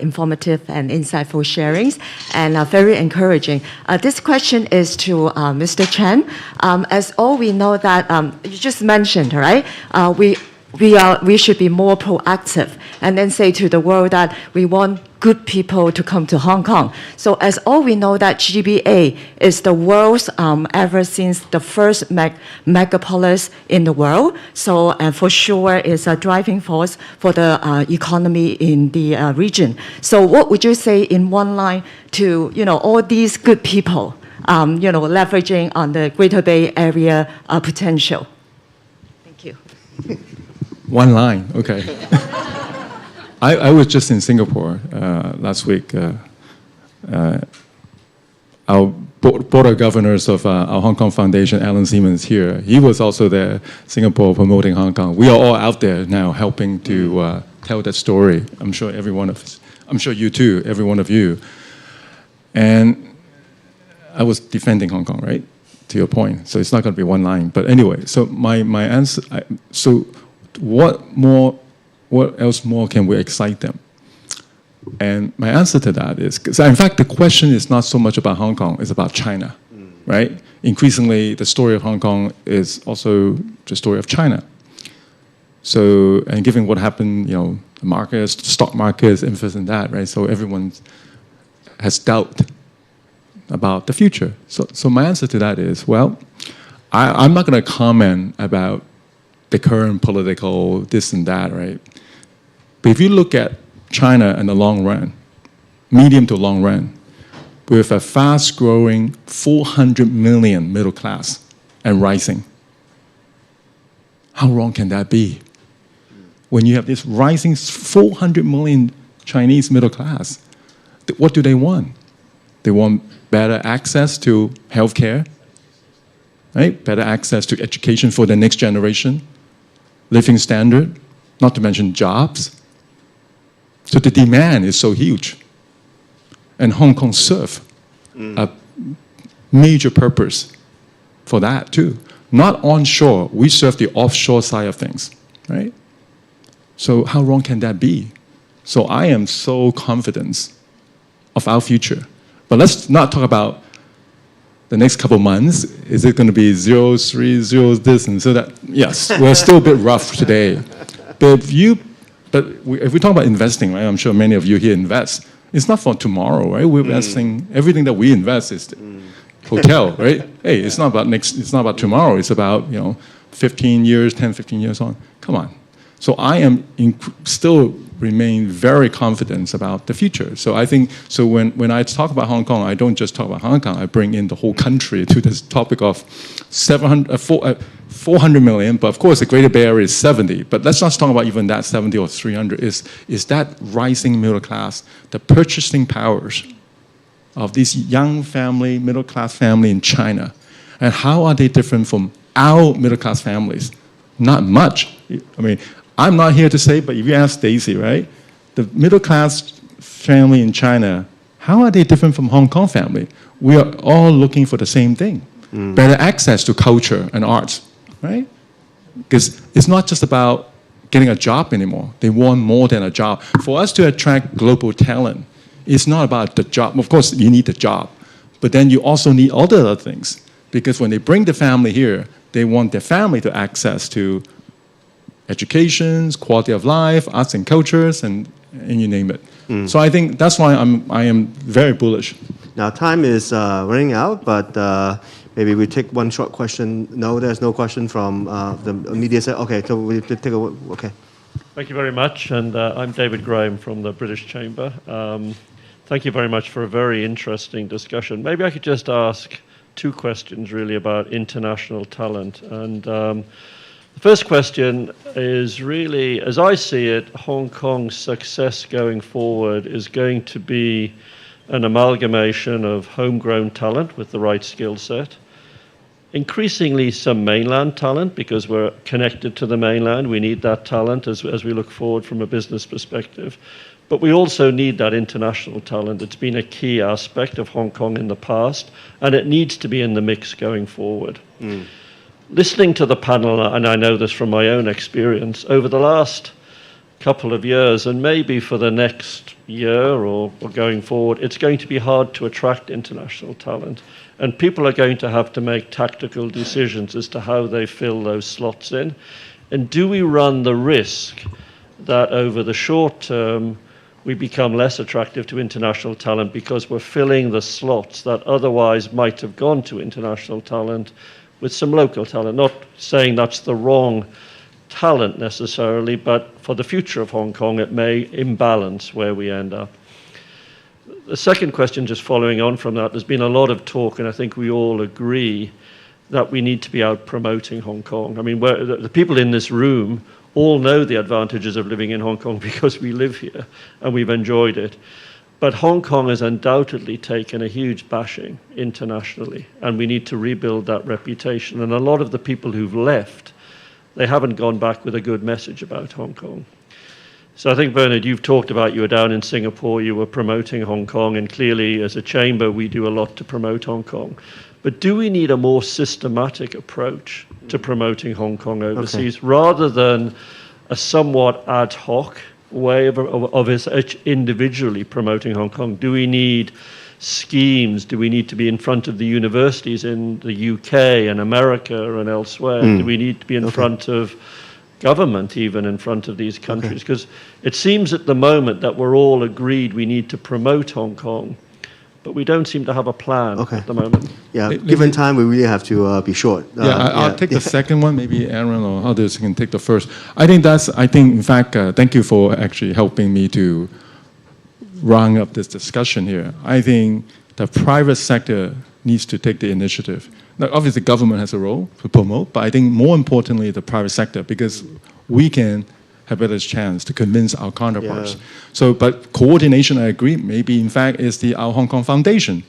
informative and insightful sharings, and very encouraging. This question is to Mr. Chen. As all we know that you just mentioned, right? We should be more proactive, and then say to the world that we want good people to come to Hong Kong. So as all we know that GBA is the world's, ever since the first megapolis in the world. So for sure is a driving force for the economy in the region. So what would you say in one line to, all these good people, leveraging on the Greater Bay Area potential? Thank you. One line, okay. I was just in Singapore last week. Our board of governors of our Hong Kong Foundation, Alan Siemens here, he was also there, Singapore, promoting Hong Kong. We are all out there now helping to tell that story. I'm sure every one of us, I'm sure you too, every one of you. And I was defending Hong Kong, right? To your point. So it's not going to be one line. But anyway, so my answer, what else more can we excite them? And my answer to that is, because in fact, the question is not so much about Hong Kong, it's about China, right? Increasingly, the story of Hong Kong is also the story of China. So, and given what happened, the markets, the stock markets, interest in that, right? So everyone has doubt about the future. So my answer to that is, well, I'm not going to comment about the current political this and that, right? But if you look at China in the long run, medium to long run, with a fast-growing 400 million middle class and rising, how wrong can that be? When you have this rising 400 million Chinese middle class, what do they want? They want better access to healthcare, right? Better access to education for the next generation, living standard, not to mention jobs. So the demand is so huge. And Hong Kong serves a major purpose for that too. Not onshore, we serve the offshore side of things, right? So how wrong can that be? So I am so confident of our future. But let's not talk about the next couple months. Is it going to be 0, 3, 0, this and so that? Yes, we're still a bit rough today. But if we talk about investing, right? I'm sure many of you here invest. It's not for tomorrow, right? We're investing, everything that we invest is hotel, right? Hey, it's not about tomorrow. It's about, 15 years, 10, 15 years on. Come on. So I am still remain very confident about the future. So I think, so when I talk about Hong Kong, I don't just talk about Hong Kong, I bring in the whole country to this topic of 400 million, but of course the Greater Bay Area is 70, but let's not talk about even that 70 or 300, is that rising middle class, the purchasing powers of this young family, middle class family in China. And how are they different from our middle-class families? Not much. I mean, I'm not here to say, but if you ask Daisy, right, the middle-class family in China, how are they different from Hong Kong family? We are all looking for the same thing, better access to culture and arts, right? Because it's not just about getting a job anymore. They want more than a job. For us to attract global talent, it's not about the job. Of course, you need the job, but then you also need all the other things. Because when they bring the family here, they want their family to access to education, quality of life, arts and cultures, and you name it. So I think that's why I am very bullish. Now time is running out, but maybe we take one short question. No, there's no question from the media side. Okay, so we take a, okay. Thank you very much, and I'm David Graham from the British Chamber. Thank you very much for a very interesting discussion. Maybe I could just ask two questions really about international talent. And the first question is really, as I see it, Hong Kong's success going forward is going to be an amalgamation of homegrown talent with the right skill set, increasingly some mainland talent because we're connected to the mainland. We need that talent as we look forward from a business perspective. But we also need that international talent. It's been a key aspect of Hong Kong in the past, and it needs to be in the mix going forward. Listening to the panel, and I know this from my own experience, over the last couple of years, and maybe for the next year or going forward, it's going to be hard to attract international talent. And people are going to have to make tactical decisions as to how they fill those slots in. And do we run the risk that over the short term, we become less attractive to international talent because we're filling the slots that otherwise might have gone to international talent with some local talent? Not saying that's the wrong talent necessarily, but for the future of Hong Kong, it may imbalance where we end up. The second question, just following on from that, there's been a lot of talk, and I think we all agree that we need to be out promoting Hong Kong. I mean, the people in this room all know the advantages of living in Hong Kong because we live here and we've enjoyed it. But Hong Kong has undoubtedly taken a huge bashing internationally, and we need to rebuild that reputation. And a lot of the people who've left, they haven't gone back with a good message about Hong Kong. So I think, Bernard, you've talked about you were down in Singapore, you were promoting Hong Kong, and clearly as a chamber we do a lot to promote Hong Kong. But do we need a more systematic approach to promoting Hong Kong overseas, rather than a somewhat ad hoc way of individually promoting Hong Kong? Do we need schemes? Do we need to be in front of the universities in the UK and America and elsewhere? Do we need to be in front of government, even in front of these countries? Because it seems at the moment that we're all agreed we need to promote Hong Kong, but we don't seem to have a plan at the moment. Yeah, given time, we really have to be short. I'll take the second one. Maybe Aaron or others can take the first. I think, in fact, thank you for actually helping me to round up this discussion here. I think the private sector needs to take the initiative. Now, obviously, government has a role to promote, but I think more importantly, the private sector, because we can have a better chance to convince our counterparts. So, but coordination, I agree, maybe in fact is our Hong Kong Foundation.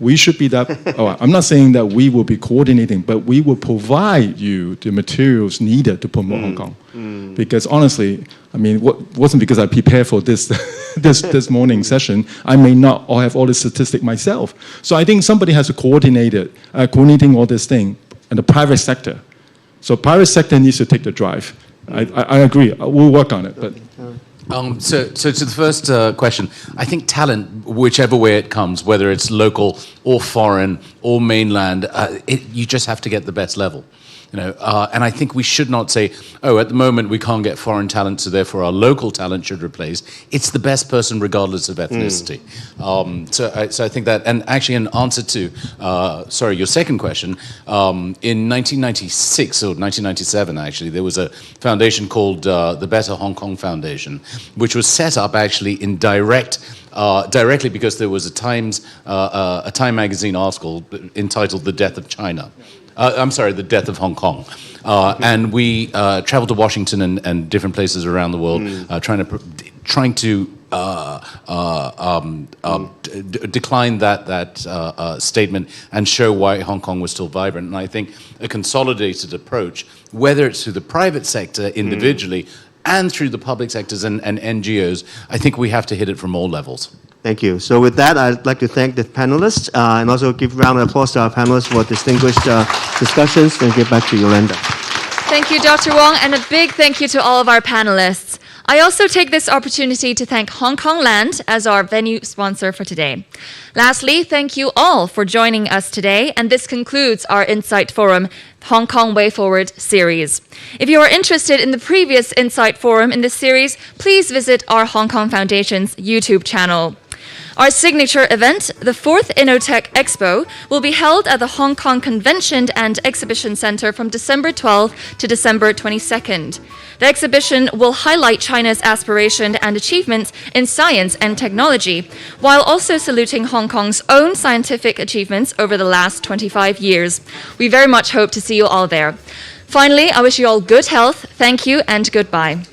We should be that, I'm not saying that we will be coordinating, but we will provide you the materials needed to promote Hong Kong. Because honestly, I mean, wasn't because I prepared for this this morning session, I may not have all the statistics myself. So I think somebody has to coordinate it, coordinating all this thing, and the private sector. So private sector needs to take the drive. I agree. We'll work on it. But So to the first question, I think talent, whichever way it comes, whether it's local or foreign or mainland, you just have to get the best level. And I think we should not say, at the moment we can't get foreign talent, so therefore our local talent should replace. It's the best person regardless of ethnicity. So I think that, and actually in answer to, your second question, in 1996 or 1997 actually, there was a foundation called the Better Hong Kong Foundation, which was set up actually in directly because there was a Time magazine article entitled "The Death of China." The death of Hong Kong. And we traveled to Washington and different places around the world trying to decline that statement and show why Hong Kong was still vibrant. And I think a consolidated approach, whether it's through the private sector individually and through the public sectors and NGOs, I think we have to hit it from all levels. Thank you. So with that, I'd like to thank the panelists and also give a round of applause to our panelists for distinguished discussions, and get back to Yolanda. Thank you, Dr. Wong, and a big thank you to all of our panelists. I also take this opportunity to thank Hong Kong Land as our venue sponsor for today. Lastly, thank you all for joining us today, and this concludes our Insight Forum Hong Kong Way Forward series. If you are interested in the previous Insight Forum in this series, please visit our Hong Kong Foundation's YouTube channel. Our signature event, the 4th Innotech Expo, will be held at the Hong Kong Convention and Exhibition Center from December 12th to December 22nd. The exhibition will highlight China's aspiration and achievements in science and technology, while also saluting Hong Kong's own scientific achievements over the last 25 years. We very much hope to see you all there. Finally, I wish you all good health, thank you, and goodbye.